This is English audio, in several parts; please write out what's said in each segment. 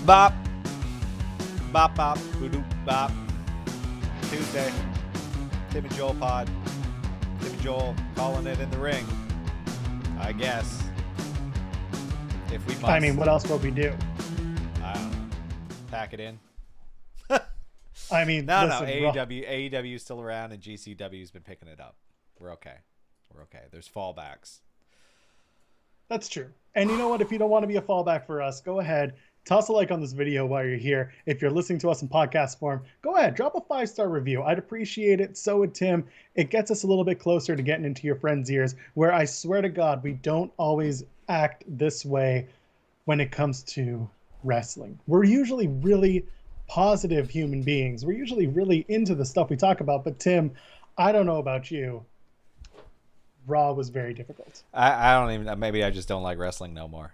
Bop. Bop, bop. Boo-doop, bop. Tuesday. Tim and Joel pod. Tim and Joel calling it in the ring. I guess. If we must. I mean, what else will we do? I don't know. Pack it in. I mean, no, listen, AEW is still around, and GCW's been picking it up. We're okay. We're okay. There's fallbacks. That's true. And you know what? If you don't want to be a fallback for us, go ahead. Toss a like on this video while you're here. If you're listening to us in podcast form, go ahead. Drop a 5-star review. I'd appreciate it. So would Tim. It gets us a little bit closer to getting into your friends' ears, where I swear to God, we don't always act this way when it comes to wrestling. We're usually really positive human beings. We're usually really into the stuff we talk about. But Tim, I don't know about you. Raw was very difficult. I don't even. Maybe I just don't like wrestling no more.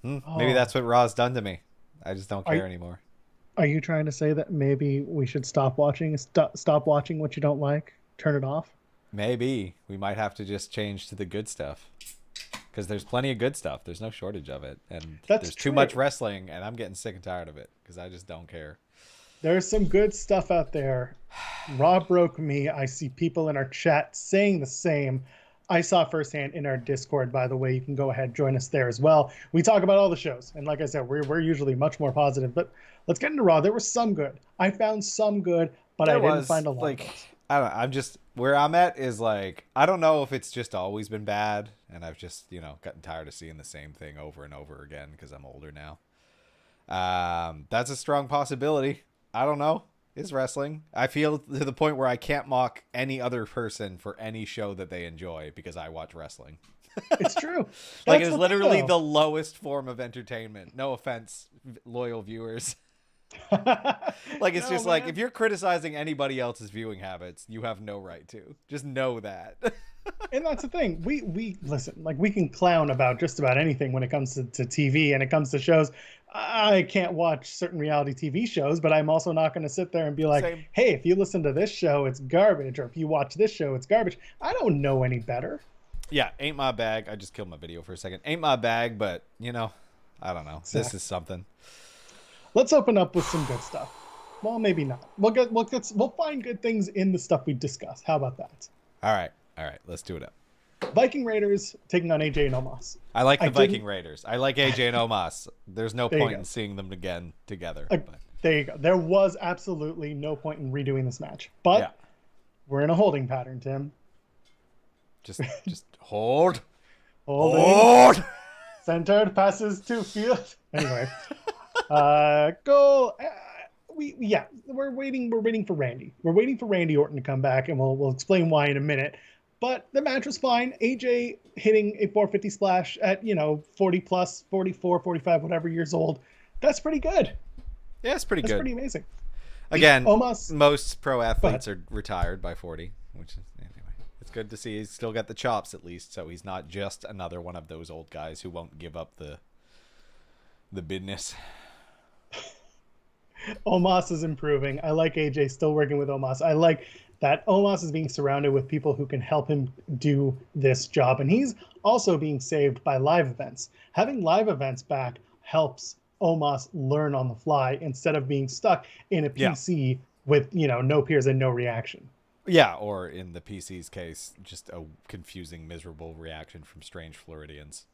Maybe that's what Raw's done to me. I just don't care anymore. Are you trying to say that maybe we should stop watching? Stop watching what you don't like? Turn it off? Maybe we might have to just change to the good stuff, because there's plenty of good stuff. There's no shortage of it, and there's too much wrestling, and I'm getting sick and tired of it because I just don't care. There's some good stuff out there. Raw broke me. I see people in our chat saying the same. I saw firsthand in our Discord, by the way. You can go ahead, join us there as well. We talk about all the shows. And like I said, we're usually much more positive. But let's get into Raw. There was some good. I found some good, but I didn't find a lot of it. I don't know. I'm just, where I'm at is like, I don't know if it's just always been bad. And I've just, gotten tired of seeing the same thing over and over again because I'm older now. That's a strong possibility. I don't know. Is wrestling. I feel to the point where I can't mock any other person for any show that they enjoy because I watch wrestling. It's true. Like, it's literally the lowest form of entertainment. No offense, loyal viewers. Like, it's just like, if you're criticizing anybody else's viewing habits, you have no right to. Just know that. And that's the thing. We listen, like, we can clown about just about anything when it comes to TV and it comes to shows. I can't watch certain reality TV shows, but I'm also not going to sit there and be like, hey, if you listen to this show, it's garbage. Or if you watch this show, it's garbage. I don't know any better. Yeah, ain't my bag. I just killed my video for a second. Ain't my bag, but, I don't know. Exactly. This is something. Let's open up with some good stuff. Well, maybe not. We'll find good things in the stuff we discuss. How about that? All right. Let's do it up. Viking Raiders taking on AJ and Omos. I like the Viking Raiders. I like AJ and Omos. There's no point in seeing them again together. There you go. There was absolutely no point in redoing this match. But we're in a holding pattern, Tim. Just hold. Hold. Centered, passes to field. Anyway. Goal. We're waiting for Randy. We're waiting for Randy Orton to come back, and we'll explain why in a minute. But the match was fine. AJ hitting a 450 splash at, 40 plus, 44, 45, whatever years old. That's pretty good. Yeah, it's pretty good. That's pretty amazing. Again, most pro athletes are retired by 40, which is, anyway, it's good to see he's still got the chops at least, so he's not just another one of those old guys who won't give up the business. Omos is improving. I like AJ still working with Omos. I like that Omos is being surrounded with people who can help him do this job. And he's also being saved by live events. Having live events back helps Omos learn on the fly instead of being stuck in a PC with, no peers and no reaction. Yeah, or in the PC's case, just a confusing, miserable reaction from strange Floridians.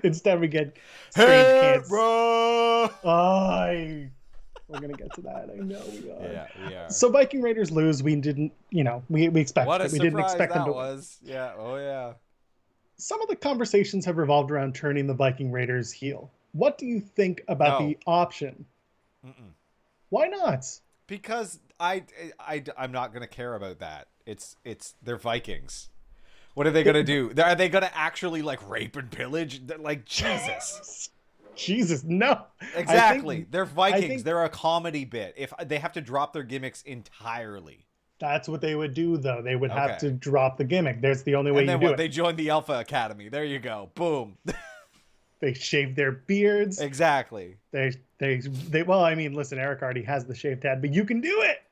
Instead we get strange kids. Bro! We're going to get to that. I know we are. Yeah, we are. So Viking Raiders lose. We didn't, we expected what a it. We surprise didn't expect them to was. Yeah, oh yeah. Some of the conversations have revolved around turning the Viking Raiders heel. What do you think about the option? Why not? Because I'm not going to care about that. They're Vikings. What are they going to do? Are they going to actually rape and pillage? Like, Jesus. Jesus, no. Exactly. They're Vikings. They're a comedy bit. If they have to drop their gimmicks entirely. That's what they would do, though. They would have to drop the gimmick. That's the only way you do it. They joined the Alpha Academy. There you go. Boom. They shave their beards. Exactly. Well, I mean, listen, Eric already has the shaved head, but you can do it.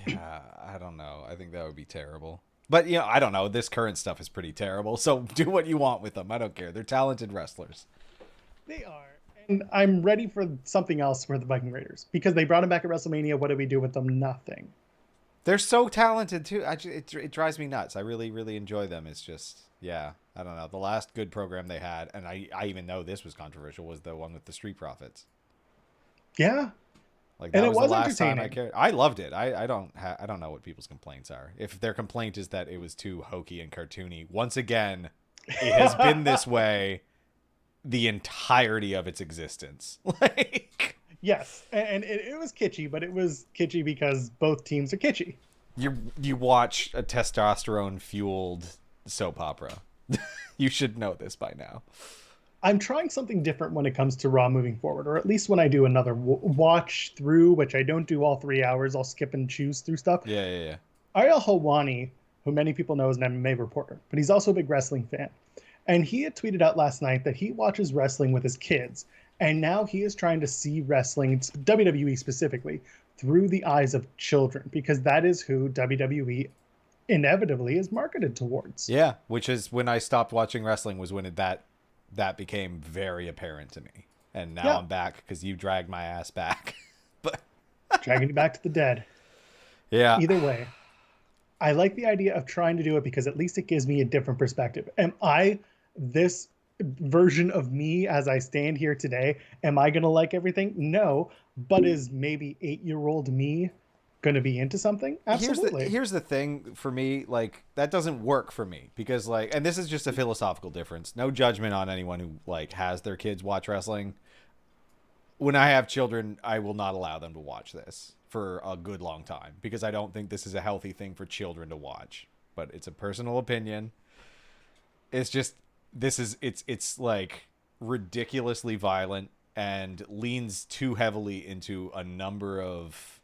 Yeah, I don't know. I think that would be terrible. But, I don't know. This current stuff is pretty terrible. So do what you want with them. I don't care. They're talented wrestlers. They are. And And I'm ready for something else for the Viking Raiders because they brought him back at WrestleMania. What do we do with them? Nothing. They're so talented too. It drives me nuts. I really, really enjoy them. It's just, yeah, I don't know. The last good program they had, and I even know this was controversial, was the one with the Street Profits. Yeah. Like that And it was the was last time I entertaining. cared. I loved it. I don't know what people's complaints are. If their complaint is that it was too hokey and cartoony, once again, it has been this way the entirety of its existence. Like, Yes, and it was kitschy, but it was kitschy because both teams are kitschy. you watch a testosterone fueled soap opera. You should know this by now. I'm trying something different when it comes to Raw moving forward, or at least when I do another watch through, which I don't do all 3 hours. I'll skip and choose through stuff. Yeah. Ariel Helwani, who many people know is an MMA reporter, but he's also a big wrestling fan. And he had tweeted out last night that he watches wrestling with his kids. And now he is trying to see wrestling, WWE specifically, through the eyes of children, because that is who WWE inevitably is marketed towards. Yeah, which is when I stopped watching wrestling was when that became very apparent to me. And now I'm back because you dragged my ass back. But dragging you back to the dead. Yeah. Either way, I like the idea of trying to do it because at least it gives me a different perspective. Am I this version of me as I stand here today? Am I going to like everything? No. But is maybe 8-year-old me going to be into something? Absolutely. Here's the thing for me, like, that doesn't work for me because, like, and this is just a philosophical difference. No judgment on anyone who, like, has their kids watch wrestling. When I have children, I will not allow them to watch this for a good long time because I don't think this is a healthy thing for children to watch. But it's a personal opinion. It's just it's like ridiculously violent and leans too heavily into a number of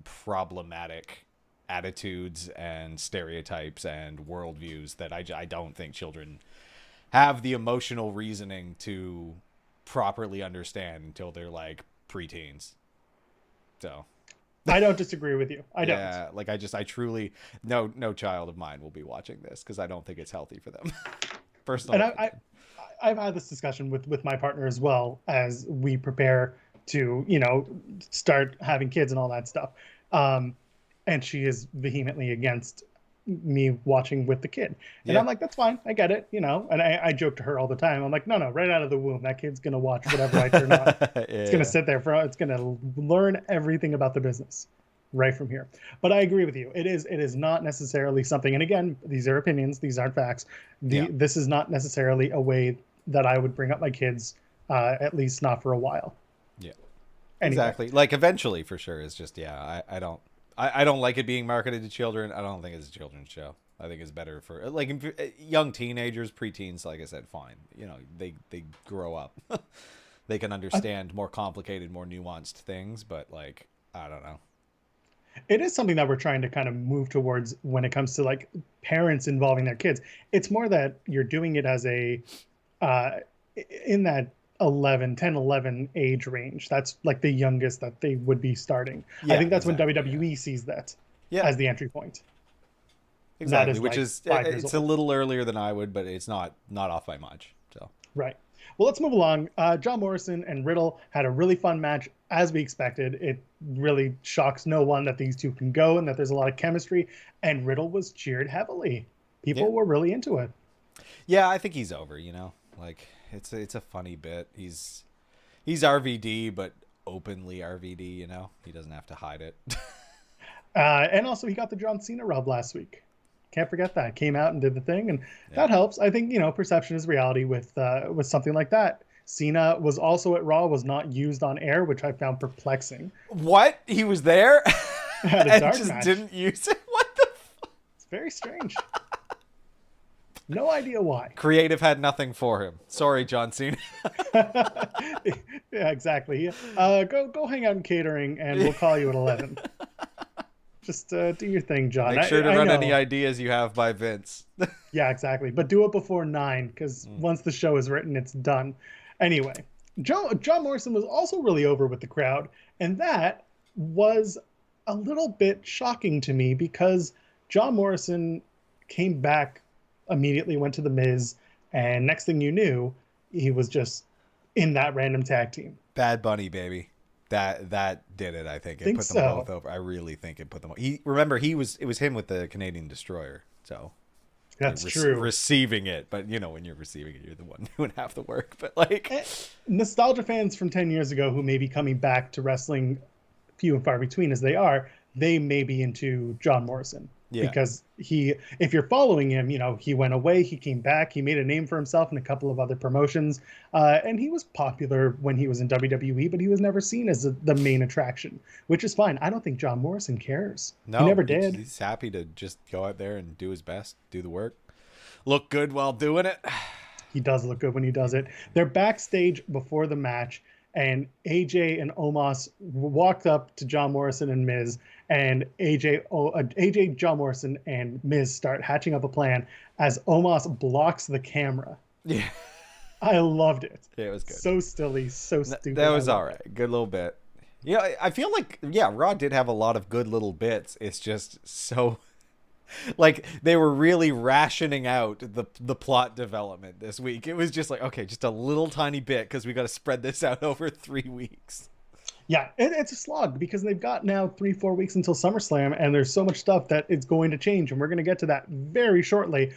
problematic attitudes and stereotypes and worldviews that I don't think children have the emotional reasoning to properly understand until they're like preteens. So I don't disagree with you. I don't. Yeah, like I truly no child of mine will be watching this because I don't think it's healthy for them. Personally. And I've had this discussion with my partner as well as we prepare to, start having kids and all that stuff. And she is vehemently against me watching with the kid. And I'm like, that's fine. I get it, And I joke to her all the time. I'm like, no, right out of the womb, that kid's going to watch whatever I turn on. It's going to sit there it's going to learn everything about the business right from here. But I agree with you. It is not necessarily something, and again, these are opinions, these aren't facts. This is not necessarily a way that I would bring up my kids, at least not for a while. Yeah. Anyway. Exactly. Like eventually for sure. It's just, I don't like it being marketed to children. I don't think it's a children's show. I think it's better for like young teenagers, preteens, like I said, fine. They grow up. They can understand more complicated, more nuanced things, but like, I don't know. It is something that we're trying to kind of move towards when it comes to like parents involving their kids. It's more that you're doing it as in that 10-11 age range. That's like the youngest that they would be starting. Yeah, I think that's exactly, when WWE sees that as the entry point. Exactly, which is it's a little earlier than I would, but it's not off by much. So right. Well, let's move along. John Morrison and Riddle had a really fun match, as we expected. It really shocks no one that these two can go and that there's a lot of chemistry. And Riddle was cheered heavily. People were really into it. Yeah, I think he's over. Like it's a funny bit. He's RVD, but openly RVD. He doesn't have to hide it. And also, he got the John Cena rub last week. Can't forget that. Came out and did the thing, and that helps. I think, perception is reality with something like that. Cena was also at Raw, was not used on air, which I found perplexing. What? He was there and just didn't use it? What the fuck? It's very strange. No idea why. Creative had nothing for him. Sorry, John Cena. Yeah, exactly. Go hang out in catering, and we'll call you at 11. Just do your thing, John. Make sure to run any ideas you have by Vince. Yeah, exactly. But do it before 9, because once the show is written, it's done. Anyway, John Morrison was also really over with the crowd, and that was a little bit shocking to me because John Morrison came back, immediately went to The Miz, and next thing you knew, he was just in that random tag team. Bad Bunny, baby. That did it. I think it put them both over. I really think it put them. It was him with the Canadian Destroyer. So that's true. Receiving it, but when you're receiving it, you're the one doing half the work. But like nostalgia fans from 10 years ago who may be coming back to wrestling, few and far between as they are, they may be into John Morrison. Yeah. Because if you're following him, he went away, he came back, he made a name for himself in a couple of other promotions, and he was popular when he was in WWE, but he was never seen as the main attraction, which is fine. I don't think John Morrison cares. No, he never did. He's happy to just go out there and do his best, do the work, look good while doing it. He does look good when he does it. They're backstage before the match, and AJ and Omos walked up to John Morrison and Miz, and AJ, John Morrison, and Miz start hatching up a plan as Omos blocks the camera. Yeah. I loved it. Yeah, it was good. So silly, so stupid. That was all right. Good little bit. I feel like, Raw did have a lot of good little bits. It's just so... like they were really rationing out the plot development this week. It was just like, okay, just a little tiny bit because we got to spread this out over 3 weeks. Yeah, it's a slog because they've got now 3-4 weeks until SummerSlam, and there's so much stuff that it's going to change, and we're going to get to that very shortly.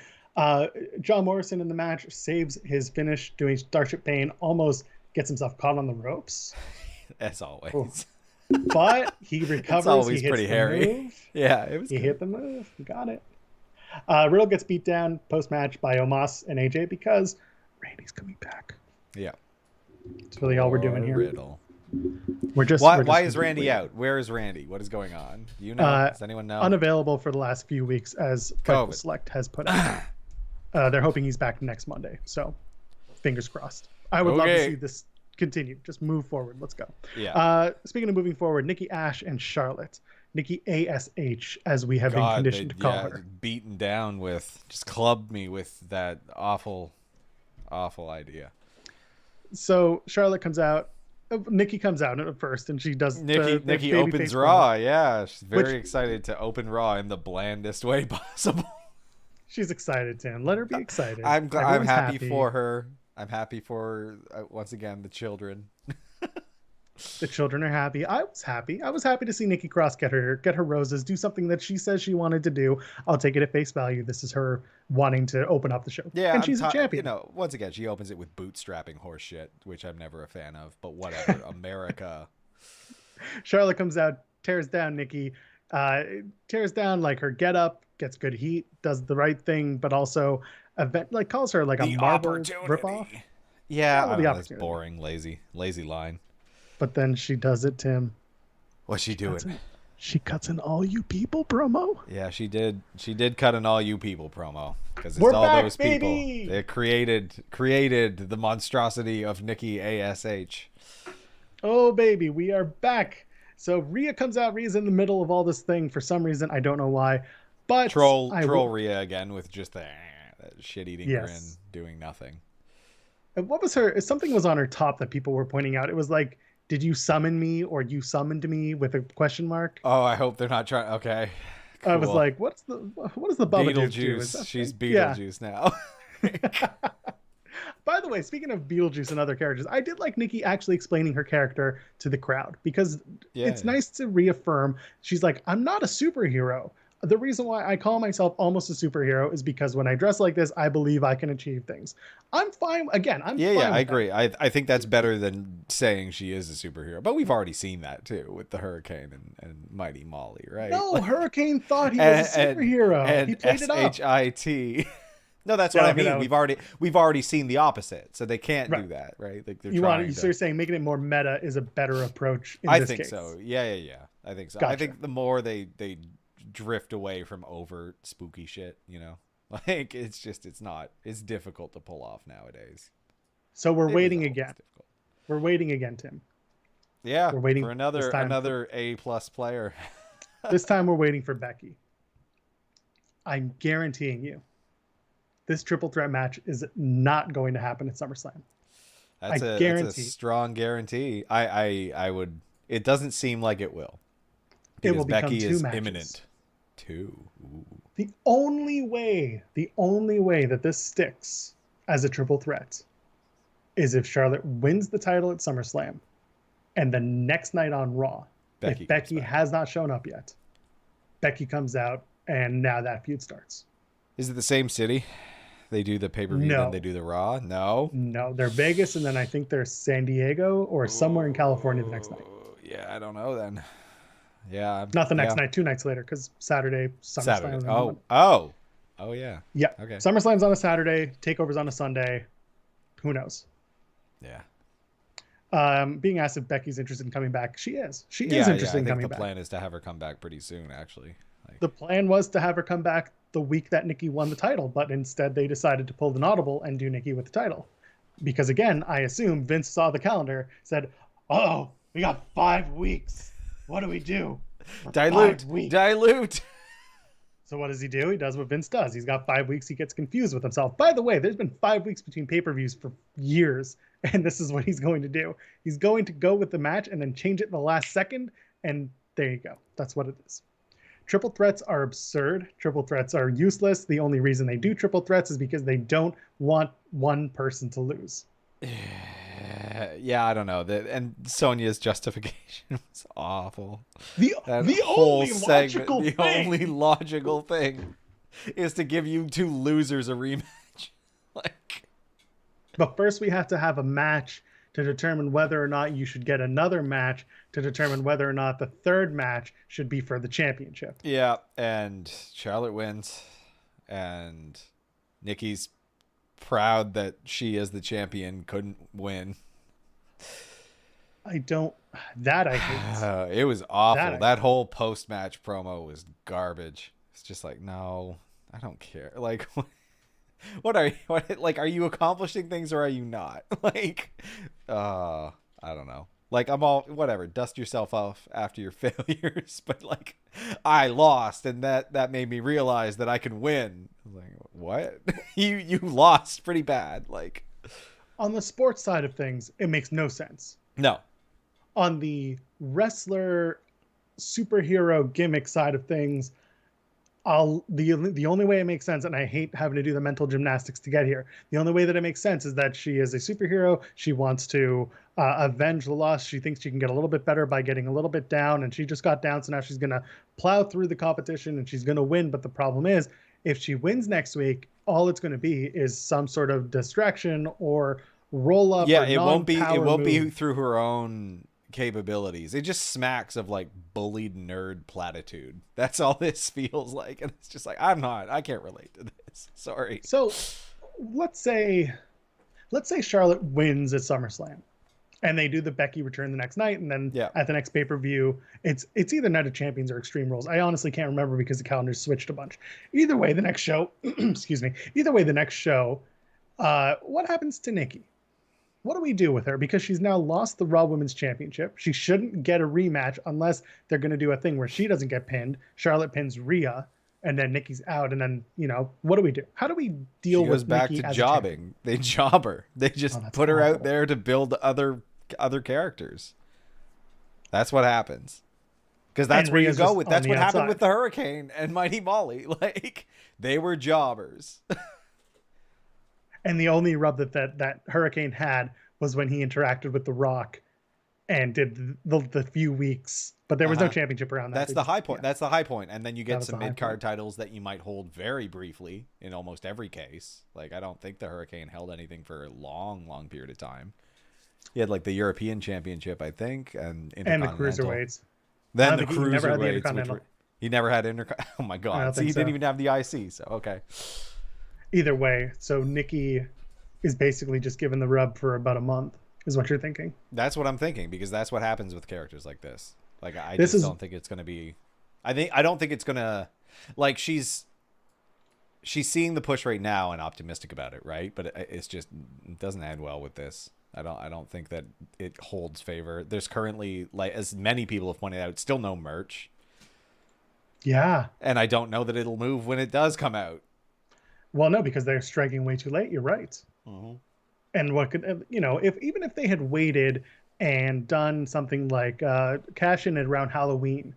John Morrison in the match saves his finish doing Starship Pain, almost gets himself caught on the ropes. As always. Ooh. But he recovers. It's always he hits pretty the hairy. Move. Yeah, it was. He hit the move. He got it. Riddle gets beat down post-match by Omos and AJ because Randy's coming back. Yeah. That's really all we're doing here. Riddle. Why is Randy out? Where is Randy? What is going on? Do you know? Does anyone know? Unavailable for the last few weeks, as Fightful Select has put out. They're hoping he's back next Monday. So, fingers crossed. I would love to see this continue. Just move forward. Let's go. Yeah. Speaking of moving forward, Nikki Ash and Charlotte. Nikki ASH, as we have been conditioned to call her. Beaten down just clubbed me with that awful idea. So Charlotte comes out. Nikki comes out at first, and she does. Nikki opens Raw. Yeah, she's very excited to open Raw in the blandest way possible. She's excited, Tim. Let her be excited. I'm happy for her. I'm happy for once again the children. The children are happy. I was happy. I was happy to see Nikki Cross get her roses, do something that she says she wanted to do. I'll take it at face value. This is her wanting to open up the show. Yeah, and she's a champion. Once again, she opens it with bootstrapping horse shit, which I'm never a fan of. But whatever, America. Charlotte comes out, tears down Nikki, tears down like her get up, gets good heat, does the right thing, but also calls her like a Marvel ripoff. Yeah, that's boring, lazy line. But then she does it, Tim. What's she doing? She cuts an all you people promo. Yeah, she did. She did cut an all you people promo because it's We're all back, those baby! people. They created the monstrosity of Nikki ASH. Oh baby, we are back. So Rhea comes out. Rhea's in the middle of all this thing for some reason. I don't know why. But troll Rhea again with just that shit-eating grin, doing nothing. What was her? Something was on her top that people were pointing out. It was like, did you summon me or you summoned me with a question mark? Oh, I hope they're not trying. Okay. Cool. I was like, what is the Bubba Beetlejuice? She's Beetlejuice now. By the way, speaking of Beetlejuice and other characters, I did like Nikki actually explaining her character to the crowd because it's nice to reaffirm. She's like, I'm not a superhero. The reason why I call myself almost a superhero is because when I dress like this, I believe I can achieve things. I'm fine. Again, I'm fine. Yeah, I agree. I think that's better than saying she is a superhero. But we've already seen that too with the Hurricane and Mighty Molly, right? No, Hurricane thought he was a superhero. And he played it up. SHIT. No, that's what I mean. We've already seen the opposite, so they can't do that, right? Like so you're saying making it more meta is a better approach in this case. I think so. Yeah. I think so. Gotcha. I think the more they drift away from over spooky shit, like it's difficult to pull off nowadays. So we're waiting again. We're waiting again, Tim. Yeah, we're waiting for another A+ player. This time we're waiting for Becky. I'm guaranteeing you this triple threat match is not going to happen at SummerSlam. That's a strong guarantee. I would. It doesn't seem like it will. It will become Becky is matches. imminent. Ooh. The only way that this sticks as a triple threat is if Charlotte wins the title at SummerSlam, and the next night on Raw, if Becky has not shown up yet, Becky comes out, and now that feud starts. Is it the same city? They do the pay-per-view, then they do the Raw? No, they're Vegas, and then I think they're San Diego or somewhere in California the next night. Yeah, I don't know then. Yeah, not the next night, 2 nights later, because Saturday, SummerSlam. Oh yeah. Yeah. Okay. SummerSlam's on a Saturday, TakeOver's on a Sunday. Who knows? Yeah. Being asked if Becky's interested in coming back, she is. She is interested in coming back. The plan is to have her come back pretty soon, actually. The plan was to have her come back the week that Nikki won the title, but instead they decided to pull an audible and do Nikki with the title. Because again, I assume Vince saw the calendar, said, "Oh, we got 5 weeks. What do we do? Dilute." So what does he do? He does what Vince does. He's got 5 weeks. He gets confused with himself. By the way, there's been 5 weeks between pay-per-views for years, and this is what he's going to do. He's going to go with the match and then change it in the last second, and there you go. That's what it is. Triple threats are absurd. Triple threats are useless. The only reason they do triple threats is because they don't want one person to lose. Yeah, I don't know. And Sonya's justification was awful. The only logical thing is to give you 2 losers a rematch. But first we have to have a match to determine whether or not you should get another match to determine whether or not the third match should be for the championship. Yeah, and Charlotte wins, and Nikki's proud that she as the champion couldn't win. I hate. It was awful. That whole post-match promo was garbage. It's just like, no, I don't care. Like, what are you accomplishing things or are you not? I don't know. Like, I'm all, whatever, dust yourself off after your failures, but like, I lost, and that made me realize that I can win. I was like, what? you lost pretty bad. Like, on the sports side of things, it makes no sense. No. On the wrestler superhero gimmick side of things, the only way it makes sense, and I hate having to do the mental gymnastics to get here, the only way that it makes sense is that she is a superhero. She wants to avenge the loss. She thinks she can get a little bit better by getting a little bit down, and she just got down, so now she's going to plow through the competition and she's going to win. But the problem is, if she wins next week, all it's going to be is some sort of distraction or roll up. Yeah, it won't be through her own capabilities. It just smacks of like bullied nerd platitude. That's all this feels like, and it's just like, I can't relate to this. Sorry. So let's say Charlotte wins at SummerSlam, and they do the Becky return the next night, and then at the next pay-per-view, it's either Night of Champions or Extreme Rules. I honestly can't remember because the calendar's switched a bunch. Either way, the next show, what happens to Nikki? What do we do with her? Because she's now lost the Raw Women's Championship. She shouldn't get a rematch unless they're going to do a thing where she doesn't get pinned. Charlotte pins Rhea, and then Nikki's out. And then, what do we do? How do we deal with Nikki? She goes back to jobbing. They job her. They just put her out there to build other characters. That's what happens. Because that's where you go with. That's what happened with the Hurricane and Mighty Molly. Like, they were jobbers. And the only rub that Hurricane had was when he interacted with The Rock and did the few weeks. But there was no championship around that. That's the high point. Yeah. That's the high point. And then you get some mid-card titles that you might hold very briefly in almost every case. Like, I don't think the Hurricane held anything for a long, long period of time. He had, like, the European Championship, I think, and the Cruiserweights. Then the Cruiserweights. He never had Intercontinental. Oh, my God. So he didn't even have the IC, so okay. Either way, so Nikki is basically just given the rub for about a month, is what you're thinking. That's what I'm thinking, because that's what happens with characters like this. Like, I don't think it's going to be... I don't think it's going to... Like, she's seeing the push right now and optimistic about it, right? But it doesn't end well with this. I don't think that it holds favor. There's currently, like, as many people have pointed out, still no merch. Yeah. And I don't know that it'll move when it does come out. Well, no, because they're striking way too late. You're right. Mm-hmm. And what could, even if they had waited and done something like cash in around Halloween,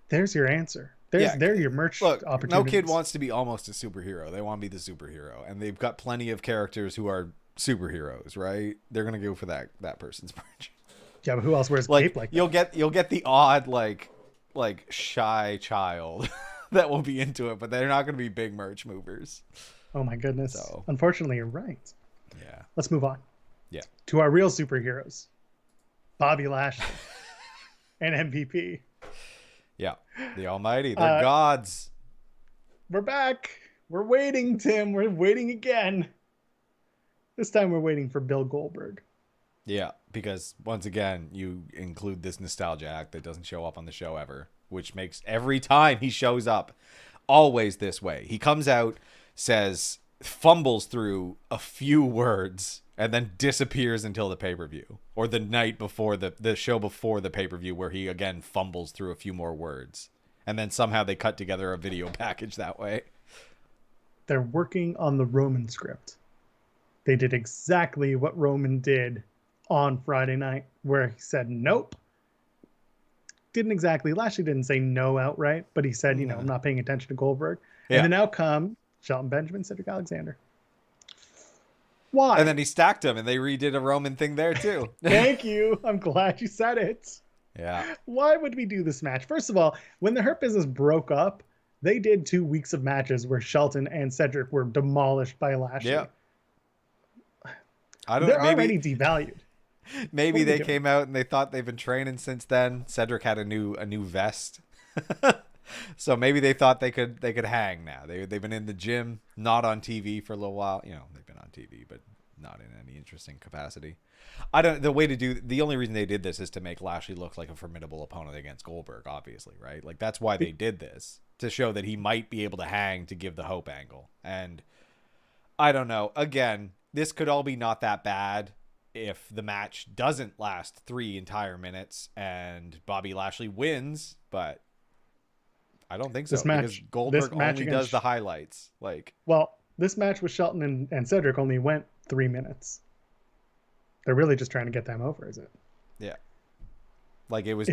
there's your answer. There's your merch opportunities. No kid wants to be almost a superhero. They want to be the superhero. And they've got plenty of characters who are superheroes, right? They're gonna go for that person's merch. Yeah, but who else wears cape like that? You'll get the odd like shy child that will be into it, but they're not gonna be big merch movers. Oh my goodness. So, unfortunately, you're right. Yeah. Let's move on. Yeah. To our real superheroes, Bobby Lashley and MVP. Yeah. The Almighty. They're gods. We're back. We're waiting, Tim. We're waiting again. This time we're waiting for Bill Goldberg. Yeah, because once again, you include this nostalgia act that doesn't show up on the show ever, which makes every time he shows up always this way. He comes out, fumbles through a few words, and then disappears until the pay-per-view. Or the night before the show before the pay-per-view, where he again fumbles through a few more words. And then somehow they cut together a video package that way. They're working on the Roman script. They did exactly what Roman did on Friday night, where he said nope. Lashley didn't say no outright, but he said, I'm not paying attention to Goldberg. Yeah. And then out come Shelton Benjamin, Cedric Alexander. Why? And then he stacked him, and they redid a Roman thing there too. Thank you. I'm glad you said it. Yeah. Why would we do this match? First of all, when the Hurt Business broke up, they did 2 weeks of matches where Shelton and Cedric were demolished by Lashley. Yeah. They're already devalued. Maybe they came out and they thought they've been training since then. Cedric had a new vest. So maybe they thought they could hang now. They've been in the gym, not on TV for a little while. They've been on TV, but not in any interesting capacity. The only reason they did this is to make Lashley look like a formidable opponent against Goldberg, obviously, right? Like that's why they did this, to show that he might be able to hang, to give the hope angle. And I don't know. Again, this could all be not that bad if the match doesn't last 3 entire minutes and Bobby Lashley wins, but I don't think so, because Goldberg only does the highlights. This match with Shelton and Cedric only went 3 minutes. They're really just trying to get them over, is it? Yeah. Like it was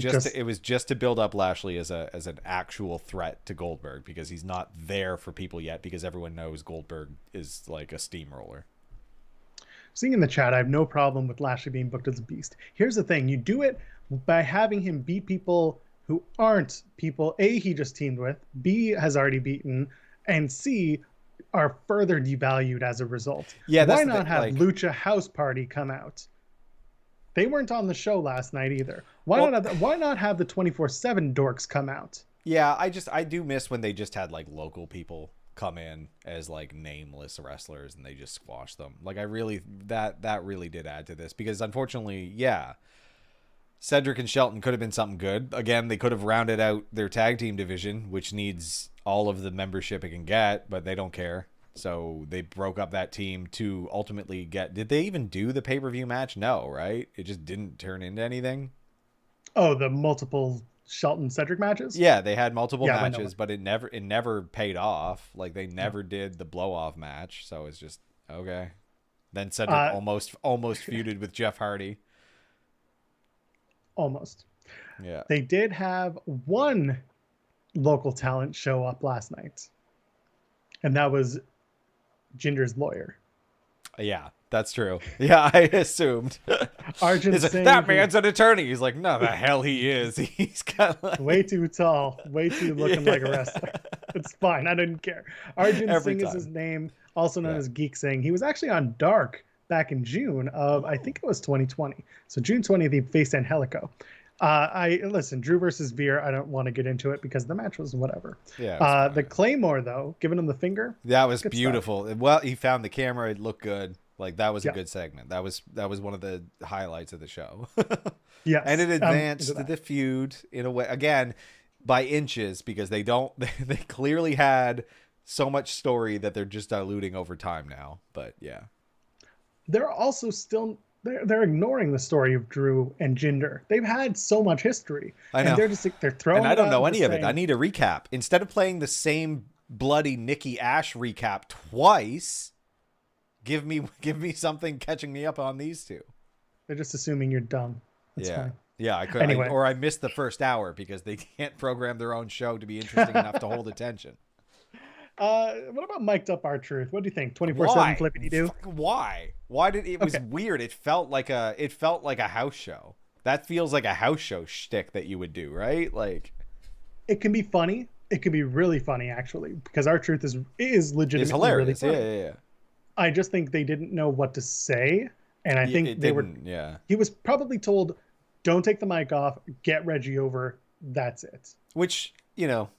just to build up Lashley as an actual threat to Goldberg, because he's not there for people yet, because everyone knows Goldberg is like a steamroller. Seeing in the chat, I have no problem with Lashley being booked as a beast. Here's the thing. You do it by having him beat people who aren't people, A, he just teamed with, B, has already beaten, and C, are further devalued as a result. Yeah, why not have Lucha House Party come out? They weren't on the show last night either. Why not have the 24/7 dorks come out? Yeah, I do miss when they just had like local people come in as like nameless wrestlers and they just squash them. Like that really did add to this, because unfortunately, yeah, Cedric and Shelton could have been something good. Again, they could have rounded out their tag team division, which needs all of the membership it can get, but they don't care. So they broke up that team to ultimately get... Did they even do the pay-per-view match? No, right? It just didn't turn into anything. Oh, the multiple Shelton Cedric matches? Yeah, they had multiple matches, but it never paid off. Like they never did the blow-off match, so it's just okay. Then Cedric almost feuded with Jeff Hardy. Almost. Yeah. They did have one local talent show up last night, and that was Jinder's lawyer. Yeah, that's true. Yeah, I assumed. Arjun Singh, like, that man's an attorney. He's like, no, the hell he is. He's kind of like... way too tall, way too looking like a wrestler. It's fine. I didn't care. Arjun Singh is his name, also known as Geek Singh. He was actually on Dark back in June of, I think it was 2020. So June 20th, he faced Angelico. Listen, Drew versus Veer, I don't want to get into it because the match was whatever. Yeah. The Claymore, though, giving him the finger. That was beautiful. Stuff. Well, he found the camera. It looked good. Like, that was a good segment. That was one of the highlights of the show. Yes. And it advanced the feud in a way, again, by inches, because they clearly had so much story that they're just diluting over time now. But, yeah. They're also still... They're ignoring the story of Drew and Jinder. They've had so much history. I know. And they're throwing. And I don't know any of it. I need a recap. Instead of playing the same bloody Nikki Ash recap twice, give me something catching me up on these two. They're just assuming you're dumb. That's fine. Yeah, I could. Anyway. Or I missed the first hour because they can't program their own show to be interesting enough to hold attention. What about mic'd up R-Truth? What do you think? 24/7 Why? flippity do. Why? Why did it was Okay, weird? It felt like a house show. That feels like a house show shtick that you would do, right? Like it can be funny. It can be really funny actually, because R-Truth is it's legitimately really hilarious. Yeah, funny. yeah, yeah. I just think they didn't know what to say, and I think It they were. didn't. Yeah. He was probably told, "Don't take the mic off. Get Reggie over. That's it." Which,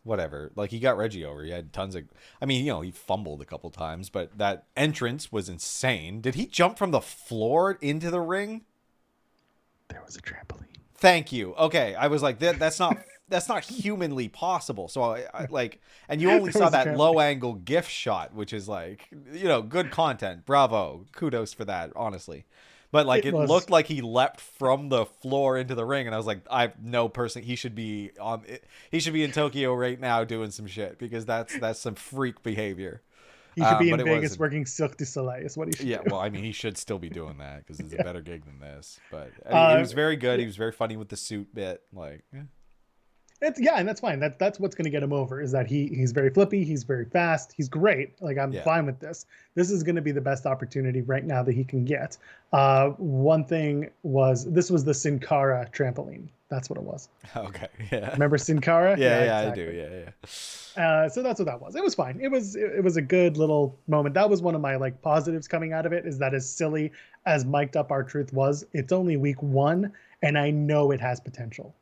whatever. Like, he got Reggie over. He had tons of. I mean, he fumbled a couple times, but that entrance was insane. Did he jump from the floor into the ring? There was a trampoline. Thank you. Okay, I was like, that's not humanly possible. So I like, and you only saw that low angle GIF shot, which is like, good content. Bravo, kudos for that, honestly. But like, it looked like he leapt from the floor into the ring, and I was like, he should be in Tokyo right now doing some shit, because that's some freak behavior. He should be in Vegas working Cirque du Soleil is what he should do. Well, I mean, he should still be doing that, because it's a better gig than this. But I mean, he was very good. He was very funny with the suit bit. Like, and that's fine. That's what's going to get him over, is that he's very flippy, he's very fast, he's great. Like, I'm fine with this. This is going to be the best opportunity right now that he can get. One thing was, this was the Sin Cara trampoline. That's what it was. Okay, yeah. Remember Sin Cara? Yeah, exactly. I do. Yeah. So that's what that was. It was fine. It was a good little moment. That was one of my like positives coming out of it, is that as silly as mic'd up R-Truth was, it's only week 1, and I know it has potential.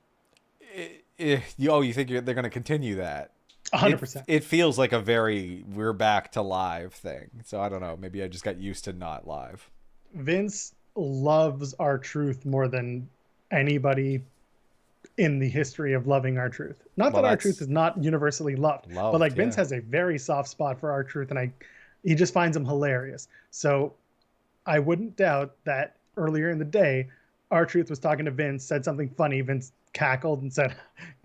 You think they're going to continue that? 100%. It feels like a very we're back to live thing. So I don't know. Maybe I just got used to not live. Vince loves R-Truth more than anybody in the history of loving R-Truth. Not that R-Truth is not universally loved, but like Vince has a very soft spot for R-Truth, and he just finds him hilarious. So I wouldn't doubt that earlier in the day, R-Truth was talking to Vince, said something funny. Vince cackled and said,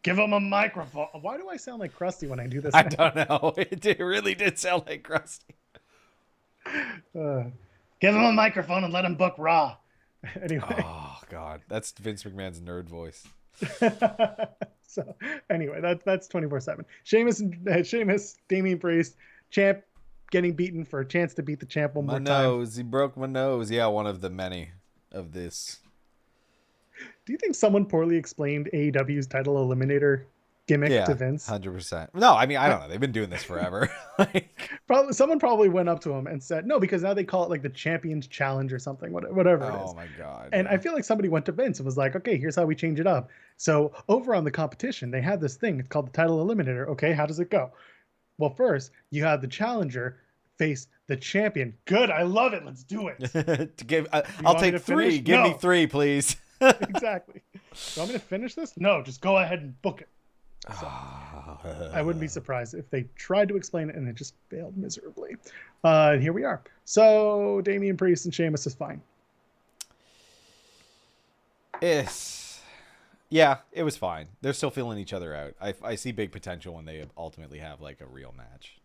"Give him a microphone." Why do I sound like Krusty when I do this? I don't know. It really did sound like Krusty. Give him a microphone and let him book Raw. Anyway. Oh God, that's Vince McMahon's nerd voice. So anyway, that's 24/7. Sheamus, Damian Priest, champ getting beaten for a chance to beat the champ one more time. My nose, he broke my nose. Yeah, one of the many of this. Do you think someone poorly explained AEW's title eliminator gimmick to Vince? 100%. No, I mean, I don't know. They've been doing this forever. Someone probably went up to him and said, no, because now they call it like the Champions Challenge or something, whatever it is. Oh my God. And I feel like somebody went to Vince and was like, okay, here's how we change it up. So over on the competition, they had this thing. It's called the Title Eliminator. Okay, how does it go? Well, first, you have the challenger face the champion. Good, I love it. Let's do it. I'll take 3. Give me 3, please. Exactly. You want me to finish this? No, just go ahead and book it. So, I wouldn't be surprised if they tried to explain it and it just failed miserably. And here we are. So Damian Priest and Sheamus is fine. Yeah, it was fine. They're still feeling each other out. I see big potential when they ultimately have like a real match.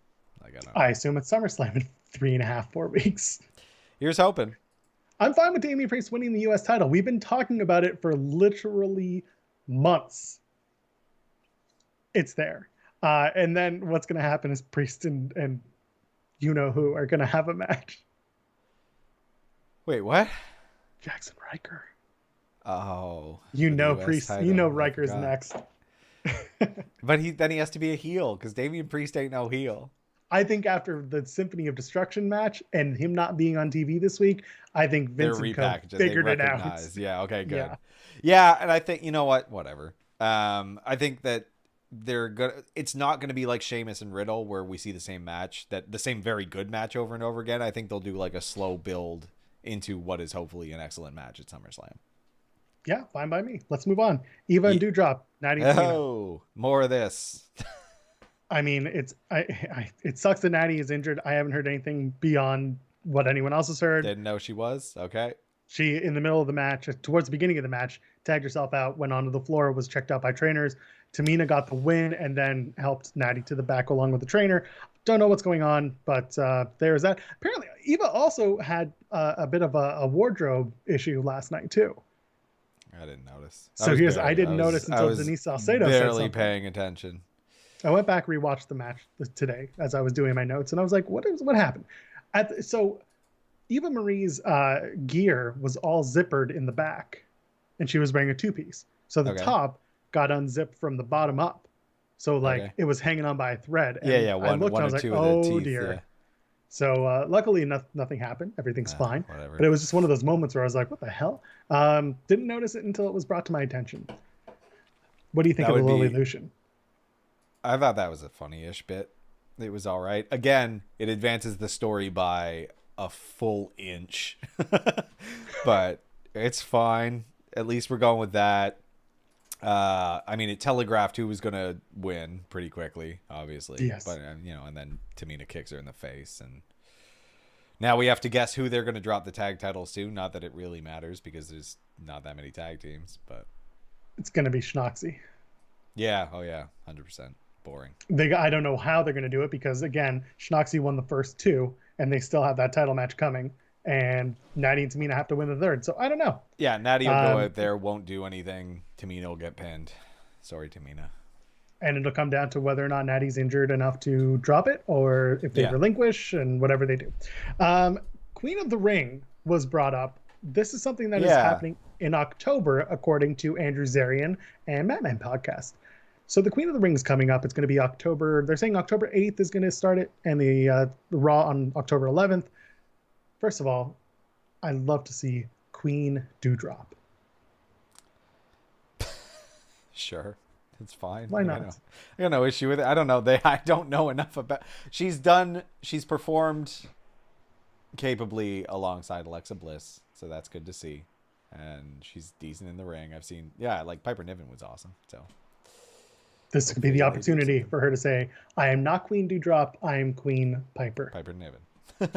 Like, I assume it's SummerSlam in 3.5, 4 weeks. Here's hoping. I'm fine with Damian Priest winning the U.S. title. We've been talking about it for literally months. It's there. And then what's going to happen is Priest and you-know-who are going to have a match. Wait, what? Jackson Riker. Oh. Priest. Title. Riker's next. But then he has to be a heel, because Damian Priest ain't no heel. I think after the Symphony of Destruction match and him not being on TV this week, I think Vince and Co. figured it out. Yeah, okay, good. Yeah, and I think, you know what? Whatever. I think that it's not gonna be like Sheamus and Riddle, where we see the same match, the same very good match over and over again. I think they'll do like a slow build into what is hopefully an excellent match at SummerSlam. Yeah, fine by me. Let's move on. Eva and Doudrop. Oh, more of this. I mean, it sucks that Natty is injured. I haven't heard anything beyond what anyone else has heard. Didn't know she was. Okay. She, in the middle of the match, towards the beginning of the match, tagged herself out, went onto the floor, was checked out by trainers. Tamina got the win and then helped Natty to the back along with the trainer. Don't know what's going on, but there's that. Apparently, Eva also had a bit of a wardrobe issue last night, too. I didn't notice. I didn't notice until Denise Salcedo said something. Barely paying attention. I went back, rewatched the match today as I was doing my notes, and I was like, what happened? So Eva Marie's gear was all zippered in the back, and she was wearing a two-piece. So the top got unzipped from the bottom up. So like it was hanging on by a thread. And yeah. I looked and I was like, oh dear. Yeah. So luckily nothing happened. Everything's fine. Whatever. But it was just one of those moments where I was like, what the hell? Didn't notice it until it was brought to my attention. What do you think of the Lily Lucian? I thought that was a funny-ish bit. It was all right. Again, it advances the story by a full inch. But it's fine. At least we're going with that. I mean, it telegraphed who was going to win pretty quickly, obviously. Yes. But, and then Tamina kicks her in the face. And now we have to guess who they're going to drop the tag titles to. Not that it really matters because there's not that many tag teams, but it's going to be Schnoxy. Yeah. Oh, yeah. 100%. Boring. I don't know how they're going to do it because, again, Schnoxy won the first two, and they still have that title match coming. And Natty and Tamina have to win the third. So I don't know. Yeah, Natty will go out there, won't do anything. Tamina will get pinned. Sorry, Tamina. And it'll come down to whether or not Natty's injured enough to drop it or if they relinquish and whatever they do. Queen of the Ring was brought up. This is something that is happening in October, according to Andrew Zarian and Madman Podcast. So the Queen of the Ring is coming up. It's going to be October. They're saying October 8th is going to start it, and the Raw on October 11th. First of all, I love to see Queen Dewdrop. Sure, it's fine. Why not? I got no issue with it. I don't know. I don't know enough about. She's performed capably alongside Alexa Bliss, so that's good to see. And she's decent in the ring. I've seen, like Piper Niven was awesome. So this could be the opportunity for her to say, "I am not Queen Dewdrop. I am Queen Piper." Piper Niven.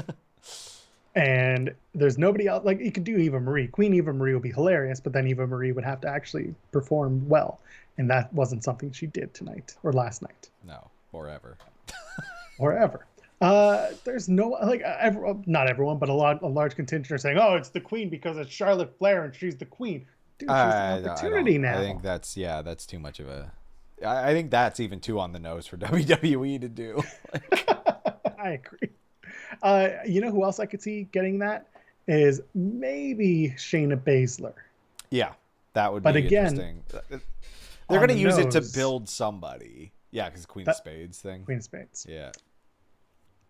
And there's nobody else. Like, you could do Eva Marie. Queen Eva Marie would be hilarious, but then Eva Marie would have to actually perform well. And that wasn't something she did tonight or last night. No, or ever. Or ever. There's no, not everyone, but a large contingent are saying, oh, it's the Queen because it's Charlotte Flair and she's the Queen. Dude, she's the opportunity now. I think that's too much of a, I think that's even too on the nose for WWE to do. I agree. You know who else I could see getting that is maybe Shayna Baszler. Yeah, that would be interesting. They're going to use it to build somebody. Yeah, because Queen of Spades thing. Queen of Spades. Yeah.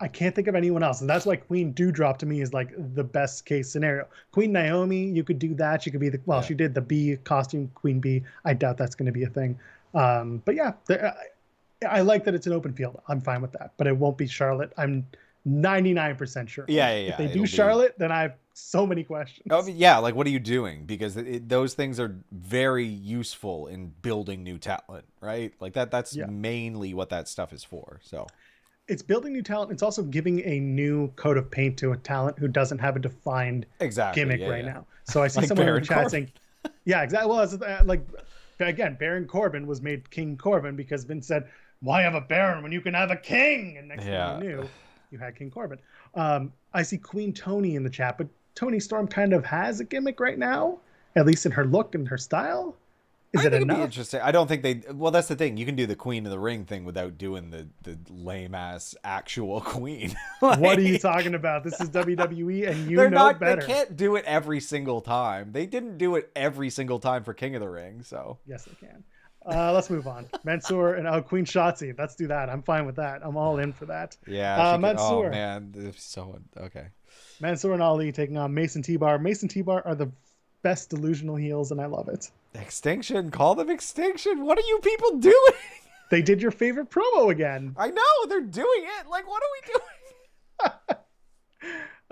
I can't think of anyone else. And that's why Queen Dewdrop to me is like the best case scenario. Queen Naomi, you could do that. She could be she did the bee costume, Queen Bee. I doubt that's going to be a thing. But yeah, I like that it's an open field. I'm fine with that. But it won't be Charlotte. I'm 99% sure. Yeah. If they do Charlotte, then I have so many questions. Oh, yeah, like what are you doing? Because those things are very useful in building new talent, right? Like that's mainly what that stuff is for. So it's building new talent. It's also giving a new coat of paint to a talent who doesn't have a defined gimmick now. So I see like someone in the chat saying, yeah, exactly. Well, again, Baron Corbin was made King Corbin because Vince said, why have a Baron when you can have a king? And next thing you knew, you had King Corbin. I see Queen Tony in the chat, but Tony Storm kind of has a gimmick right now, at least in her look and her style. Is it enough? Be interesting. I don't think well, that's the thing. You can do the Queen of the Ring thing without doing the lame ass actual queen. What are you talking about? This is WWE, and you know better. They can't do it every single time. They didn't do it every single time for King of the Ring. So yes, they can. Let's move on. Mansoor and Queen Shotzi. Let's do that. I'm fine with that. I'm all in for that. Yeah. Mansoor. Oh man, so okay. Mansoor and Ali taking on Mason T-Bar. Mason T-Bar are the best delusional heels, and I love it. Extinction. Call them Extinction. What are you people doing? They did your favorite promo again. I know. They're doing it. Like, what are we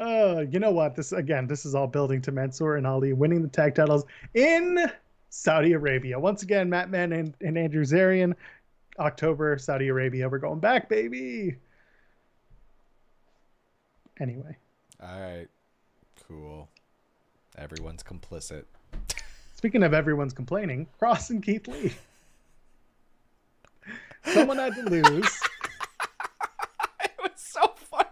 doing? You know what? This is all building to Mansoor and Ali winning the tag titles in Saudi Arabia. Once again, Matt Mann and Andrew Zarian. October, Saudi Arabia. We're going back, baby. Anyway. All right. Cool. Everyone's complicit. Speaking of everyone's complaining, Cross and Keith Lee. Someone had to lose. It was so fun.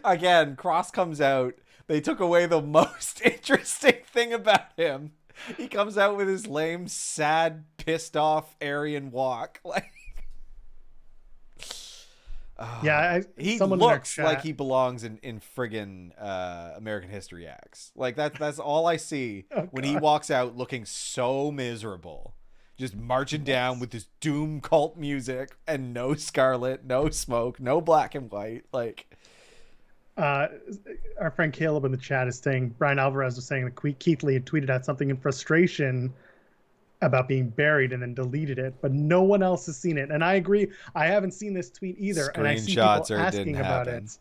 Again, Cross comes out. They took away the most interesting thing about him. He comes out with his lame, sad, pissed off Aryan walk. Like, Yeah, he someone in our looks chat- like he belongs in friggin' American History X. Like that's all I see when he walks out looking so miserable, just marching down with this doom cult music and no Scarlet, no smoke, no black and white. Like, our friend Caleb in the chat is saying Brian Alvarez was saying that Keith Lee had tweeted out something in frustration about being buried and then deleted it, but no one else has seen it. And I agree. I haven't seen this tweet either. And I see people asking about it.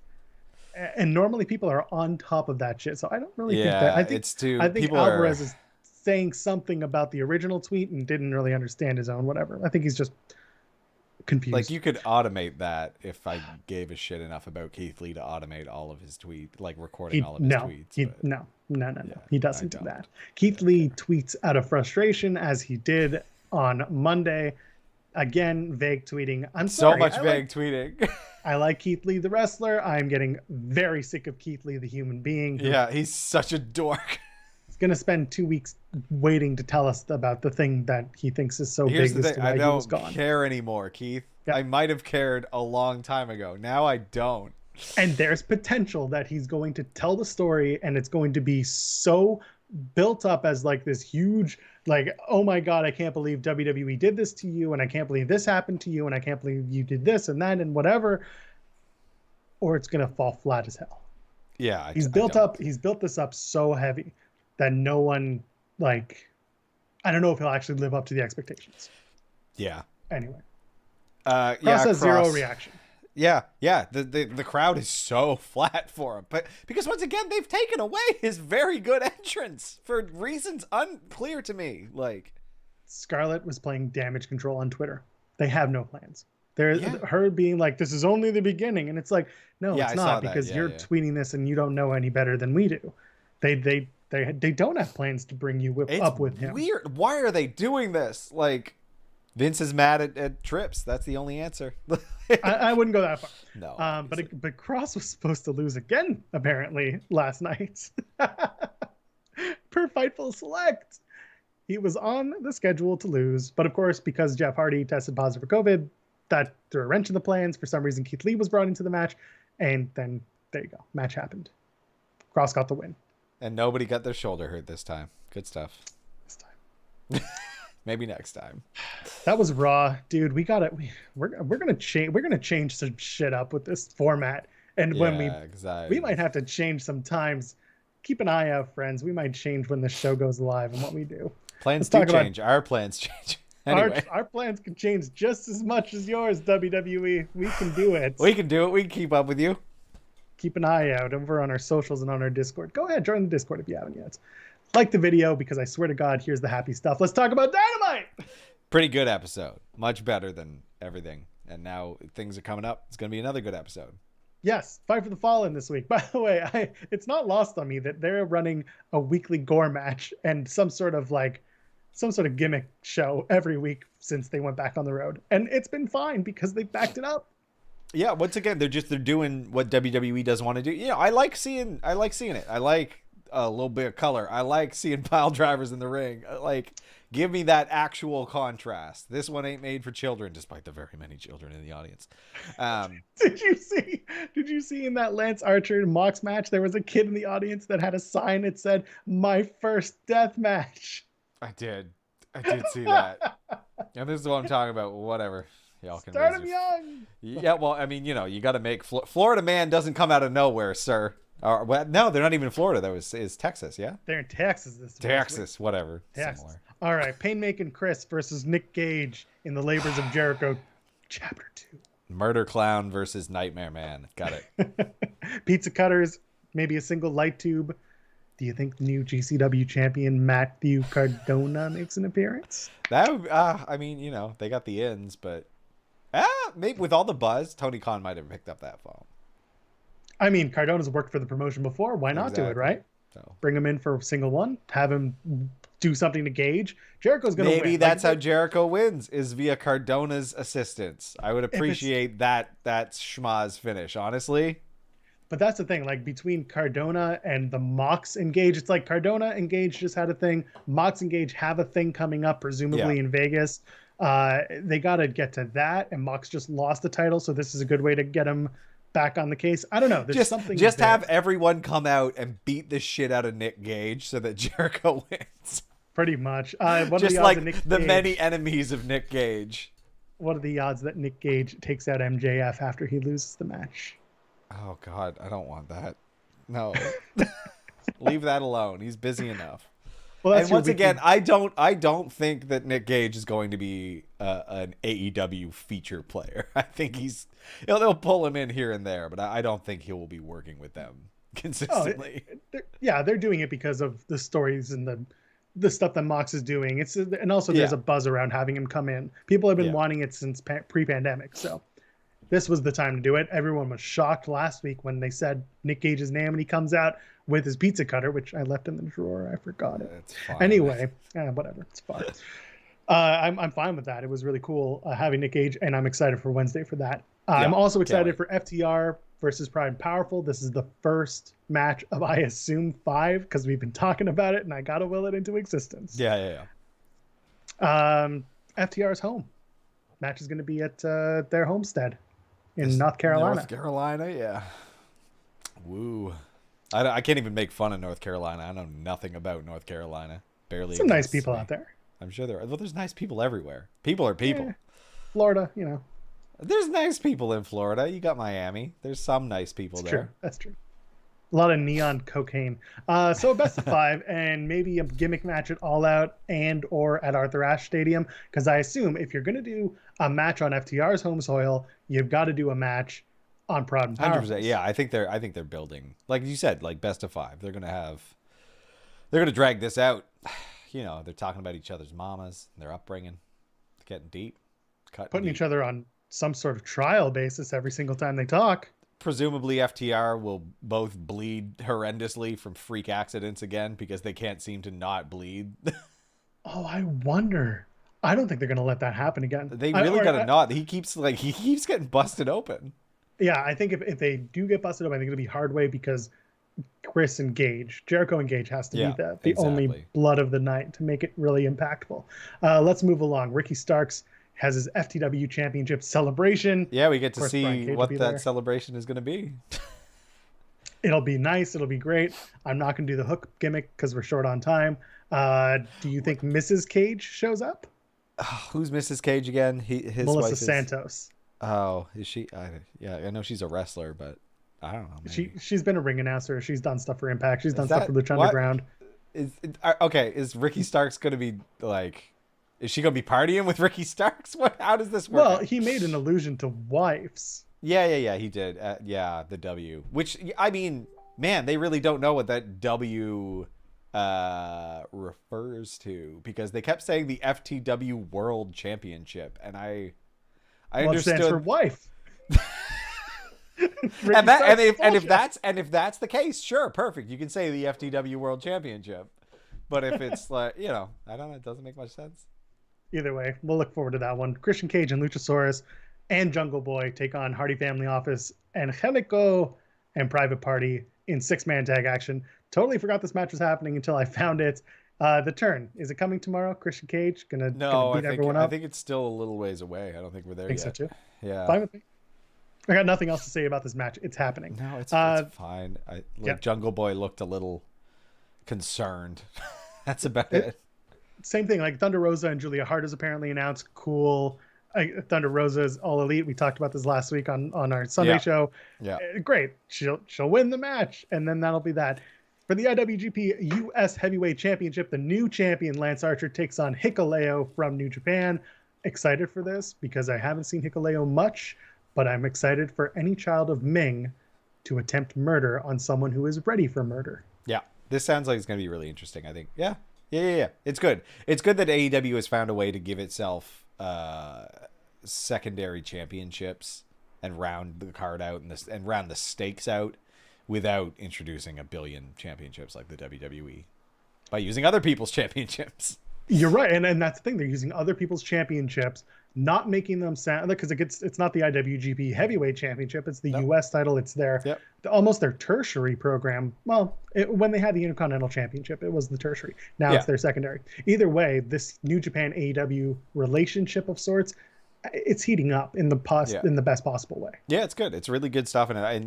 And normally people are on top of that shit. So I don't really think that. I think Alvarez is saying something about the original tweet and didn't really understand his own whatever. I think he's just confused. Like, you could automate that if I gave a shit enough about Keith Lee to automate all of his tweets, like recording all of his tweets. No. He doesn't do that. Keith Lee tweets out of frustration, as he did on Monday. Again, vague tweeting. I'm sorry. So much vague tweeting. I like Keith Lee, the wrestler. I'm getting very sick of Keith Lee, the human being. Yeah, he's such a dork. He's going to spend 2 weeks waiting to tell us about the thing that he thinks is so Here's big the as thing. to why I he was don't gone. care anymore, Keith. Yeah. I might have cared a long time ago. Now I don't. And there's potential that he's going to tell the story and it's going to be so built up as like this huge, like, oh my God, I can't believe WWE did this to you. And I can't believe this happened to you. And I can't believe you did this and that and whatever. Or it's going to fall flat as hell. Yeah. He's built this up so heavy that no one, like, I don't know if he'll actually live up to the expectations. Yeah. Anyway. Cross has zero reaction. Yeah. The crowd is so flat for him. But because once again, they've taken away his very good entrance for reasons unclear to me. Like, Scarlett was playing damage control on Twitter. They have no plans. There's her being like, this is only the beginning. And it's like, no, it's not, because you're tweeting this and you don't know any better than we do. They don't have plans to bring you up with him. Weird. Why are they doing this? Like, Vince is mad at Trips. That's the only answer. I wouldn't go that far. No. But Cross was supposed to lose again, apparently, last night. Per Fightful Select. He was on the schedule to lose. But of course, because Jeff Hardy tested positive for COVID, that threw a wrench in the plans. For some reason, Keith Lee was brought into the match. And then, there you go. Match happened. Cross got the win. And nobody got their shoulder hurt this time. Good stuff. This time. Maybe next time. That was Raw, dude. We got it. We're gonna change. We're gonna change some shit up with this format, and when we might have to change some times. Keep an eye out, friends. We might change when the show goes live and what we do. Plans do change. Our plans change. Anyway. Our plans can change just as much as yours, WWE. We can do it. We can do it. We can keep up with you. Keep an eye out over on our socials and on our Discord. Go ahead, join the Discord if you haven't yet. Like the video, because I swear to God, here's the happy stuff. Let's talk about Dynamite. Pretty good episode. Much better than everything. And now things are coming up. It's going to be another good episode. Yes, Fight for the Fallen this week. By the way, it's not lost on me that they're running a weekly gore match and some sort of gimmick show every week since they went back on the road. And it's been fine because they backed it up. Yeah, once again, they're doing what WWE doesn't want to do. You know, I like seeing it. I like a little bit of color. I like seeing pile drivers in the ring. Like, give me that actual contrast. This one ain't made for children, despite the very many children in the audience. Did you see in that Lance Archer Mox match, there was a kid in the audience that had a sign that said, "My first death match." I did see that. And this is what I'm talking about. Whatever. Y'all can start him young. Yeah, well, I mean, you know, you got to make Florida man doesn't come out of nowhere, sir. Well, no, they're not even in Florida. That is Texas, yeah? They're in Texas Texas, whatever. Texas. Similar. All right, Painmaking Chris versus Nick Gage in the Labors of Jericho, Chapter 2. Murder Clown versus Nightmare Man. Got it. Pizza Cutters, maybe a single light tube. Do you think the new GCW champion Matthew Cardona makes an appearance? That, I mean, you know, they got the ends, but maybe with all the buzz, Tony Khan might have picked up that phone. I mean, Cardona's worked for the promotion before. Why not do it, right? So bring him in for a single one, have him do something to Gage. Jericho's going to win. Maybe that's how Jericho wins, is via Cardona's assistance. I would appreciate that schmaz finish, honestly. But that's the thing, like between Cardona and the Mox and Gage, it's like Cardona and Gage just had a thing. Mox and Gage have a thing coming up, presumably in Vegas. They got to get to that, and Mox just lost the title, so this is a good way to get him back on the case. I don't know. There's something. Just there. have everyone come out and beat the shit out of Nick Gage so that Jericho wins. Pretty much. Just like the many enemies of Nick Gage. What are the odds that Nick Gage takes out MJF after he loses the match? Oh, God. I don't want that. No. Leave that alone. He's busy enough. Well, and once again, I don't think that Nick Gage is going to be an AEW feature player. I think they'll pull him in here and there, but I don't think he will be working with them consistently. They're doing it because of the stories and the stuff that Mox is doing. And also there's a buzz around having him come in. People have been wanting it since pre-pandemic, so this was the time to do it. Everyone was shocked last week when they said Nick Gage's name and he comes out with his pizza cutter, which I left in the drawer. I forgot it. It's fine. Anyway, whatever. It's fine. I'm fine with that. It was really cool having Nick Gage, and I'm excited for Wednesday for that. I'm also excited for FTR versus Pride and Powerful. This is the first match of, I assume, 5, because we've been talking about it, and I got to will it into existence. Yeah. FTR's home. Match is going to be at their homestead in North Carolina. North Carolina, yeah. Woo. I can't even make fun of North Carolina. I know nothing about North Carolina. Barely. Some nice people out there. I'm sure there are. Well, there's nice people everywhere. People are people. Yeah. Florida, There's nice people in Florida. You got Miami. There's some nice people there. True. That's true. A lot of neon cocaine. So a best of 5 and maybe a gimmick match at All Out and or at Arthur Ashe Stadium. Because I assume if you're going to do a match on FTR's home soil, you've got to do a match on Proud and Powerful. 100%. Yeah, I think they're building, like you said, like best of 5. They're gonna drag this out. They're talking about each other's mamas, their upbringing, getting deep, putting each other on some sort of trial basis every single time they talk. Presumably FTR will both bleed horrendously from freak accidents again because they can't seem to not bleed. Oh, I wonder. I don't think they're gonna let that happen again. They really gotta not. He keeps getting busted open. Yeah, I think if they do get busted up, I think it'll be hard way because Jericho and Gage has to be the only blood of the night to make it really impactful. Let's move along. Ricky Starks has his FTW Championship celebration. Yeah, we get to see what that celebration is going to be. It'll be nice. It'll be great. I'm not going to do the hook gimmick because we're short on time. Do you think Mrs. Cage shows up? Who's Mrs. Cage again? His Melissa wife Santos. Oh, is she? I know she's a wrestler, but I don't know. Maybe. She's been a ring announcer. She's done stuff for Impact. She's done stuff for Lucha Underground. Is Ricky Starks going to be like? Is she going to be partying with Ricky Starks? How does this work? Well, he made an allusion to wives. Yeah, he did. The W. Which, I mean, man, they really don't know what that W refers to because they kept saying the FTW World Championship, and I understood. It stands for wife. if that's the case, sure, perfect. You can say the FTW World Championship, but if it's like I don't know, it doesn't make much sense. Either way, we'll look forward to that one. Christian Cage and Luchasaurus and Jungle Boy take on Hardy Family Office and Angelico and Private Party in 6-man tag action. Totally forgot this match was happening until I found it. The turn, is it coming tomorrow? Christian Cage gonna beat everyone up? I think it's still a little ways away. I don't think we're there yet. So too. Yeah, fine with me. I got nothing else to say about this match. It's happening. No, it's fine. Jungle Boy looked a little concerned. That's about it. Same thing. Like Thunder Rosa and Julia Hart is apparently announced. Cool. Thunder Rosa is all elite. We talked about this last week on our Sunday show. Yeah, great. She'll win the match, and then that'll be that. For the IWGP US Heavyweight Championship, the new champion Lance Archer takes on Hikuleo from New Japan. Excited for this because I haven't seen Hikuleo much, but I'm excited for any child of Ming to attempt murder on someone who is ready for murder. Yeah, this sounds like it's going to be really interesting, I think. Yeah. It's good. It's good that AEW has found a way to give itself secondary championships and round the card out and round the stakes out without introducing a billion championships like the WWE by using other people's championships. You're right, and that's the thing. They're using other people's championships, not making them sound, because it's not the IWGP Heavyweight Championship. It's the Nope. U.S. title. It's Yep. almost their tertiary program. Well, when they had the Intercontinental Championship, it was the tertiary. Now it's their secondary. Either way, this New Japan AEW relationship of sorts, it's heating up in the best possible way. Yeah, it's good. It's really good stuff, and I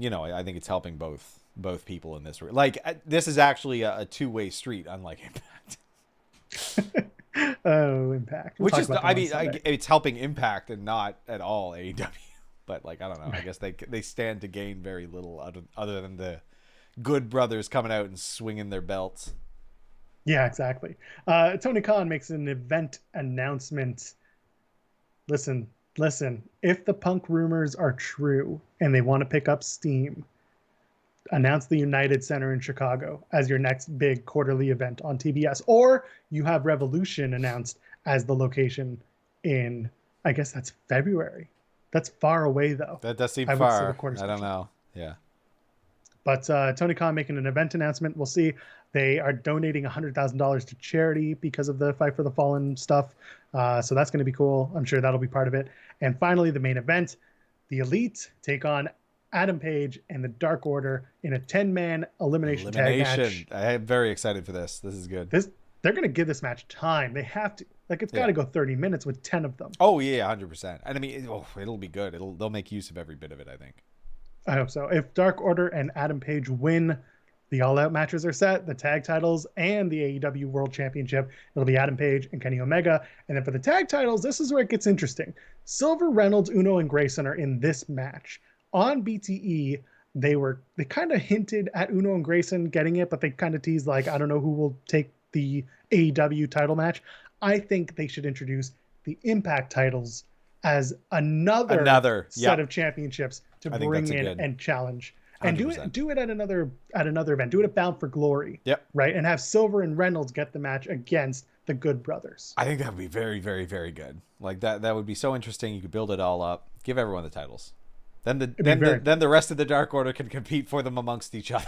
think it's helping both people in this. Like, this is actually a two-way street, unlike Impact. Oh, Impact. Which is, it's helping Impact and not at all AEW. But, like, I don't know. I guess they stand to gain very little other than the Good Brothers coming out and swinging their belts. Yeah, exactly. Tony Khan makes an event announcement. Listen. If the Punk rumors are true and they want to pick up steam, announce the United Center in Chicago as your next big quarterly event on TBS, or you have Revolution announced as the location in, I guess that's February. That's far away though. That does seem far. I don't know. Yeah. But Tony Khan making an event announcement. We'll see. They are donating $100,000 to charity because of the Fight for the Fallen stuff. So that's going to be cool. I'm sure that'll be part of it. And finally, the main event, the Elite take on Adam Page and the Dark Order in a 10-man elimination tag match. I am very excited for this. This is good. They're going to give this match time. They have to. Like, it's got to go 30 minutes with 10 of them. Oh, yeah, 100%. And I mean, it'll be good. They'll make use of every bit of it, I think. I hope so. If Dark Order and Adam Page win, the all-out matches are set, the tag titles and the AEW World Championship. It'll be Adam Page and Kenny Omega. And then for the tag titles, this is where it gets interesting. Silver, Reynolds, Uno, and Grayson are in this match. On BTE, they kind of hinted at Uno and Grayson getting it, but they kind of teased, like, I don't know who will take the AEW title match. I think they should introduce the Impact titles as another set of championships to bring in and challenge. 100%. And do it at another event. Do it at Bound for Glory. Yep. Right? And have Silver and Reynolds get the match against the Good Brothers. I think that would be very, very, very good. Like, that would be so interesting. You could build it all up. Give everyone the titles. Then the rest of the Dark Order can compete for them amongst each other.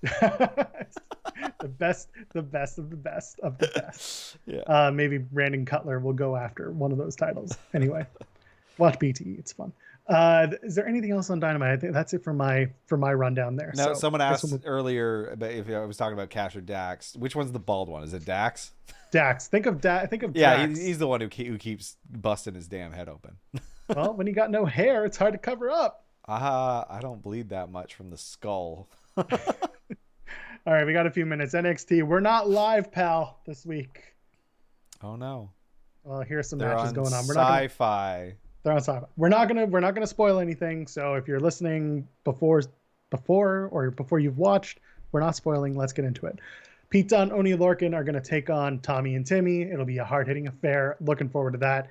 the best of the best of the best. Yeah. Maybe Brandon Cutler will go after one of those titles. Anyway, watch BTE. It's fun. Is there anything else on Dynamite? I think that's it for my rundown there. Now, someone asked earlier about if I was talking about Cash or Dax. Which one's the bald one? Is it Dax? Dax. Think of Dax. Yeah, he's the one who keeps busting his damn head open. Well, when you got no hair, it's hard to cover up. I don't bleed that much from the skull. All right, we got a few minutes. NXT. We're not live, pal, this week. Oh no. Well, here's some matches going on. We're SYFY. They're on SYFY. We're not gonna spoil anything. So if you're listening before you've watched, we're not spoiling. Let's get into it. Pete Dunne, Oney Lorcan are gonna take on Tommy and Timmy. It'll be a hard-hitting affair. Looking forward to that.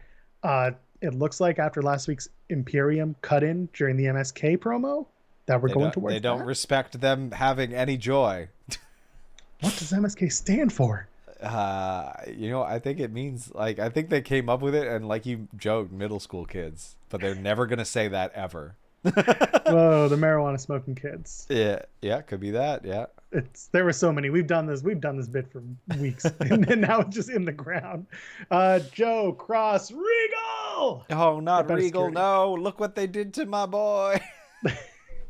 It looks like after last week's Imperium cut-in during the MSK promo that we're going towards. They don't respect them having any joy. What does MSK stand for? I think it means, like, I think they came up with it and, like you joked, middle school kids, but they're never gonna say that ever. Whoa, the marijuana smoking kids. Yeah, could be that. Yeah. There were so many. We've done this bit for weeks, and now it's just in the ground. Joe Cross, Regal. Oh, not Regal! No, look what they did to my boy.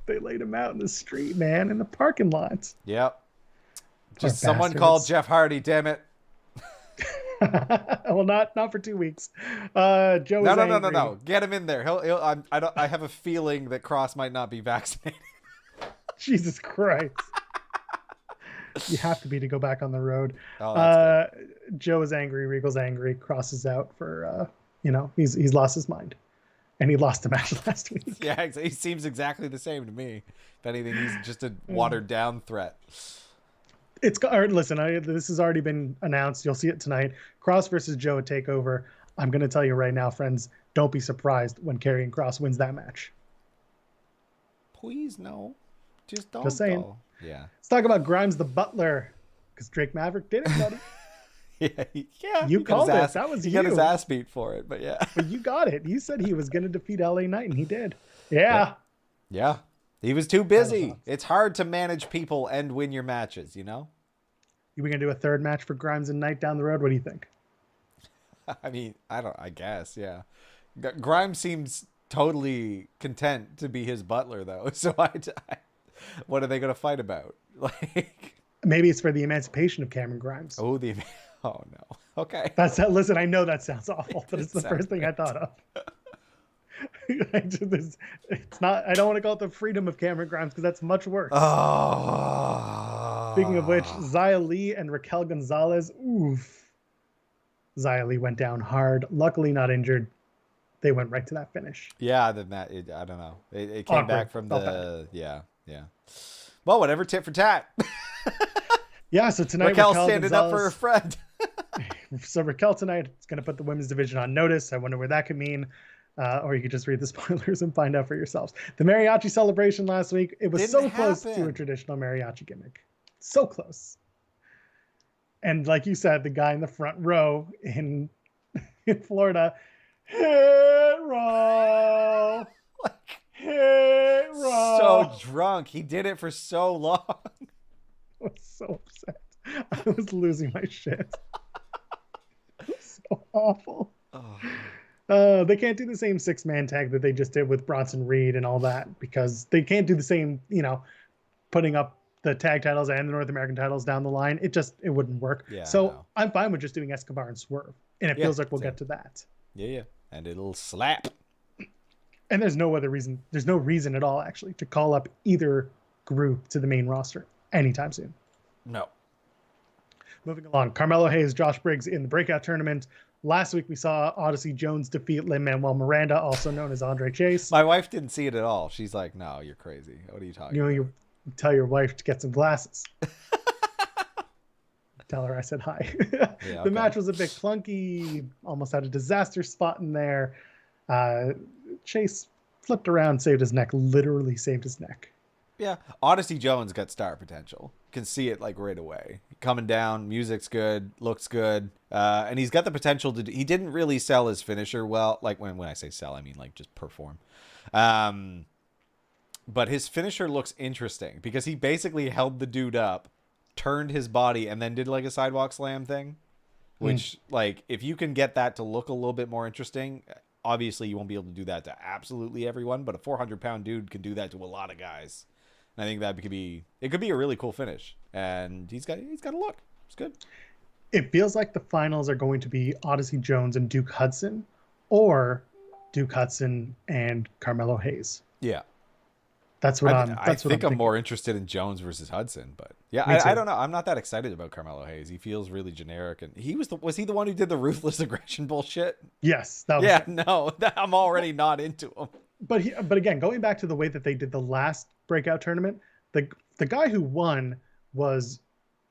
They laid him out in the street, man, in the parking lot. Yep. Just someone called Jeff Hardy. Damn it. Well, not for 2 weeks. Joe. No. Get him in there. I have a feeling that Cross might not be vaccinated. Jesus Christ. You have to be to go back on the road. Oh, Joe is angry. Regal's angry. Cross is out for, he's lost his mind. And he lost the match last week. Yeah, he seems exactly the same to me. If anything, he's just a watered down threat. Listen, this has already been announced. You'll see it tonight. Cross versus Joe at TakeOver. I'm going to tell you right now, friends, don't be surprised when Karrion Kross wins that match. Please, no. Just don't. Just saying. Though. Yeah. Let's talk about Grimes the Butler, because Drake Maverick did it, buddy. Yeah. You called it. That was you. He got his ass beat for it, but yeah. But you got it. You said he was going to defeat LA Knight, and he did. Yeah. He was too busy. It's hard to manage people and win your matches, you know? Are we going to do a third match for Grimes and Knight down the road? What do you think? I mean, I guess, yeah. Grimes seems totally content to be his butler, though. So what are they going to fight about? Like, Maybe it's for the emancipation of Cameron Grimes. oh, oh no. Okay. Listen, I know that sounds awful, but it's the first thing I thought of. It's not. I don't want to call it the freedom of Cameron Grimes because that's much worse. Oh. Speaking of which, Xia Li and Raquel Gonzalez. Oof. Xia Li went down hard. Luckily, not injured. They went right to that finish. Yeah, then I don't know. It came Awkward. back from yeah. Well, whatever, tit for tat. Yeah, so tonight Raquel standing up for her friend. So Raquel tonight is going to put the women's division on notice. I wonder what that could mean. Or you could just read the spoilers and find out for yourselves. The mariachi celebration last week, it was so close to a traditional mariachi gimmick. So close. And like you said, the guy in the front row in Florida, hit roll. Hit roll. So drunk. He did it for so long. I was so upset. I was losing my shit. It was so awful. They can't do the same 6-man tag that they just did with Bronson Reed and all that because they can't do the same, putting up the tag titles and the North American titles down the line. It wouldn't work. Yeah, so I'm fine with just doing Escobar and Swerve. And it feels like we'll get to that. Yeah. And it'll slap. And there's no reason at all, actually, to call up either group to the main roster anytime soon. No. Moving along, Carmelo Hayes, Josh Briggs in the breakout tournament. Last week we saw Odyssey Jones defeat Lin-Manuel Miranda, also known as Andre Chase. My wife didn't see it at all. She's like, "No, you're crazy. What are you talking about?" You tell your wife to get some glasses. Tell her I said hi. Yeah, okay. The match was a bit clunky, almost had a disaster spot in there. Chase flipped around, saved his neck, literally saved his neck. Yeah, Odyssey Jones got star potential. Can see it like right away. Coming down, music's good, looks good, and he's got the potential to. He didn't really sell his finisher well. Like when I say sell, I mean like just perform. But his finisher looks interesting because he basically held the dude up, turned his body, and then did like a sidewalk slam thing. Which like if you can get that to look a little bit more interesting. Obviously, you won't be able to do that to absolutely everyone, but a 400-pound dude can do that to a lot of guys. And I think that could be a really cool finish. And he's got a look. It's good. It feels like the finals are going to be Odyssey Jones and Duke Hudson, or Duke Hudson and Carmelo Hayes. Yeah. That's what I think I'm more interested in Jones versus Hudson, but yeah, I don't know. I'm not that excited about Carmelo Hayes. He feels really generic, and was he the one who did the ruthless aggression bullshit? Yes, that was him. No, I'm already not into him. But again, going back to the way that they did the last breakout tournament, the guy who won was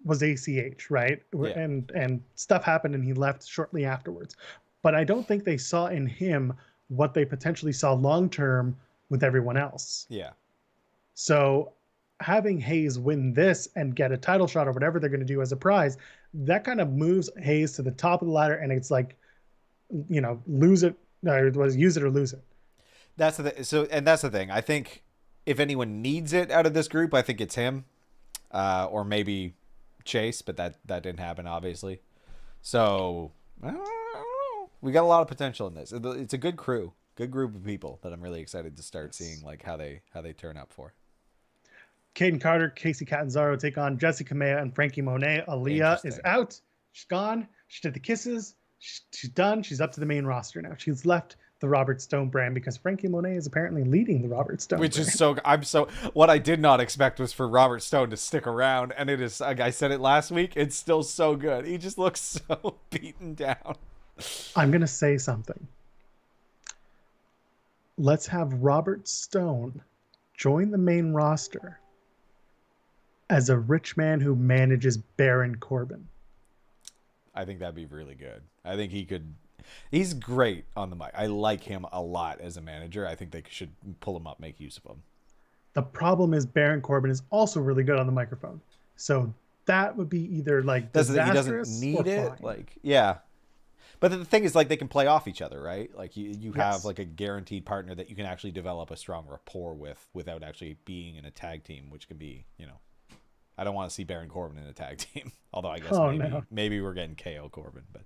ACH, right? Yeah. And stuff happened, and he left shortly afterwards. But I don't think they saw in him what they potentially saw long term with everyone else. Yeah. So having Hayes win this and get a title shot or whatever they're going to do as a prize, that kind of moves Hayes to the top of the ladder, and it's like, use it or lose it. That's the thing. I think if anyone needs it out of this group, I think it's him, or maybe Chase, but that didn't happen, obviously. So I don't know. We got a lot of potential in this. It's a good crew, good group of people that I'm really excited to start seeing like how they turn up for. Caden Carter, Casey Catanzaro take on Jessica Maya and Frankie Monet. Aaliyah is out. She's gone. She did the kisses. She's done. She's up to the main roster now. She's left the Robert Stone brand because Frankie Monet is apparently leading the Robert Stone brand. Is what I did not expect was for Robert Stone to stick around, and it is, like I said it last week, it's still so good. He just looks so beaten down. I'm going to say something. Let's have Robert Stone join the main roster as a rich man who manages Baron Corbin. I think that'd be really good. I think he's great on the mic. I like him a lot as a manager. I think they should pull him up, make use of him. The problem is Baron Corbin is also really good on the microphone. So that would be either like disastrous. He doesn't need it. Fine. Like, yeah. But the thing is, like, they can play off each other, right? Like, you have, like, a guaranteed partner that you can actually develop a strong rapport with without actually being in a tag team, which can be, I don't want to see Baron Corbin in a tag team. Although I guess maybe we're getting KO Corbin. But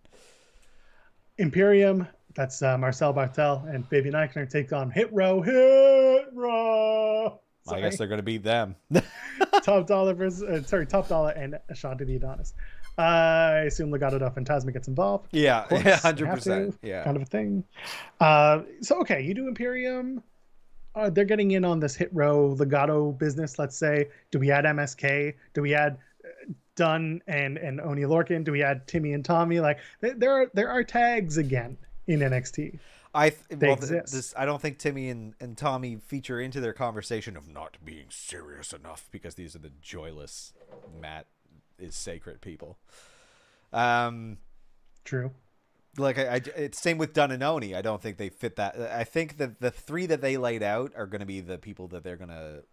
Imperium, that's Marcel Bartel and Fabian Eichner, take on Hit Row. Hit Row. I guess they're going to beat them. Top Dollar and Ashanti the Adonis. I assume Legado del Fantasma gets involved. Yeah, course, 100%. Yeah, kind of a thing. So okay, you do Imperium. They're getting in on this Hit Row Legado business. Let's say, do we add MSK? Do we add Dunn and Oni Lorcan? Do we add Timmy and Tommy? Like there are tags again in NXT. I don't think Timmy and Tommy feature into their conversation of not being serious enough, because these are the joyless Matt is sacred people. True. Like it's same with Dunn and Oni. I don't think they fit that. I think that the three that they laid out are going to be the people that they're going to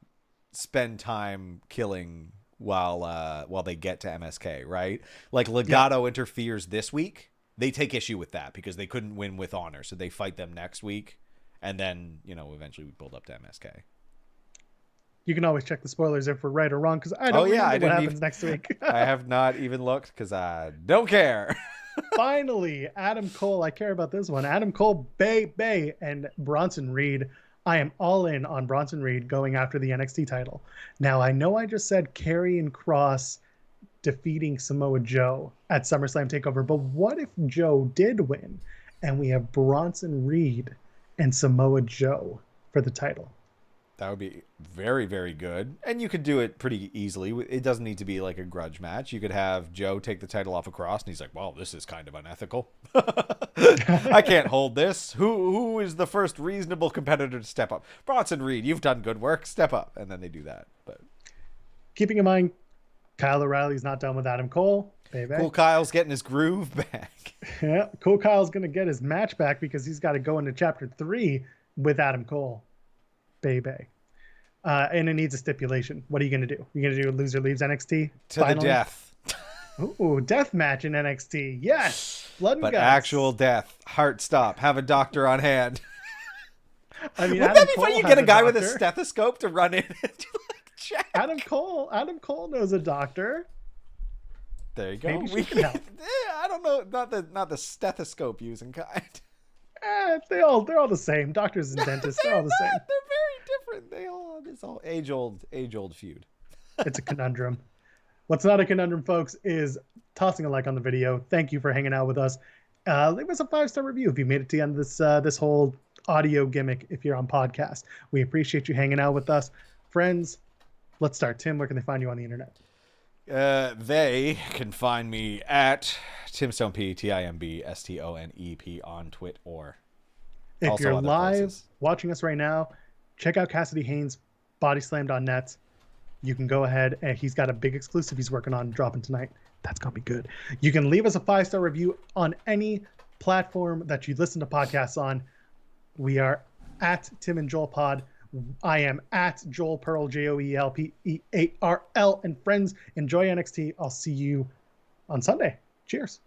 spend time killing while they get to MSK, right? Like Legado interferes this week. They take issue with that because they couldn't win with honor, so they fight them next week, and then eventually we build up to MSK. You can always check the spoilers if we're right or wrong, because I don't know what happens next week. I have not even looked because I don't care. Finally, Adam Cole. I care about this one. Adam Cole, Bay, and Bronson Reed. I am all in on Bronson Reed going after the NXT title. Now, I know I just said Karrion Kross defeating Samoa Joe at SummerSlam TakeOver, but what if Joe did win and we have Bronson Reed and Samoa Joe for the title? That would be very, very good. And you could do it pretty easily. It doesn't need to be like a grudge match. You could have Joe take the title off of Kross, and he's like, well, this is kind of unethical. I can't hold this. Who is the first reasonable competitor to step up? Bronson Reed, you've done good work. Step up. And then they do that. But keeping in mind, Kyle O'Reilly's not done with Adam Cole. Baby. Cool Kyle's getting his groove back. Yeah, Cool Kyle's going to get his match back because he's got to go into Chapter 3 with Adam Cole. Baby. And it needs a stipulation. What are you going to do? You're going to do loser leaves NXT? To the death. Ooh, death match in NXT. Yes. Blood and guts. Actual death. Heart stop. Have a doctor on hand. I mean, wouldn't that be funny? You get a guy with a stethoscope to run in and do check. Adam Cole knows a doctor. There you go. Maybe she can help. I don't know. Not the stethoscope using kind. They're all the same. Doctors and dentists, they're all the same. They're very different. It's all age old feud. It's a conundrum. What's not a conundrum, folks, is tossing a like on the video. Thank you for hanging out with us. Leave us a 5-star review if you made it to the end of this whole audio gimmick if you're on podcast. We appreciate you hanging out with us. Friends, let's start. Tim, where can they find you on the internet? They can find me at TimStoneP, TimbStonep on Twitter. If Also you're other live places. watching us right now, check out Cassidy Haynes' bodyslam.net. You can go ahead, and he's got a big exclusive he's working on dropping tonight. That's going to be good. You can leave us a 5-star review on any platform that you listen to podcasts on. We are at Tim and Joel Pod. I am at Joel Pearl, JoelPearl. And friends, enjoy NXT. I'll see you on Sunday. Cheers.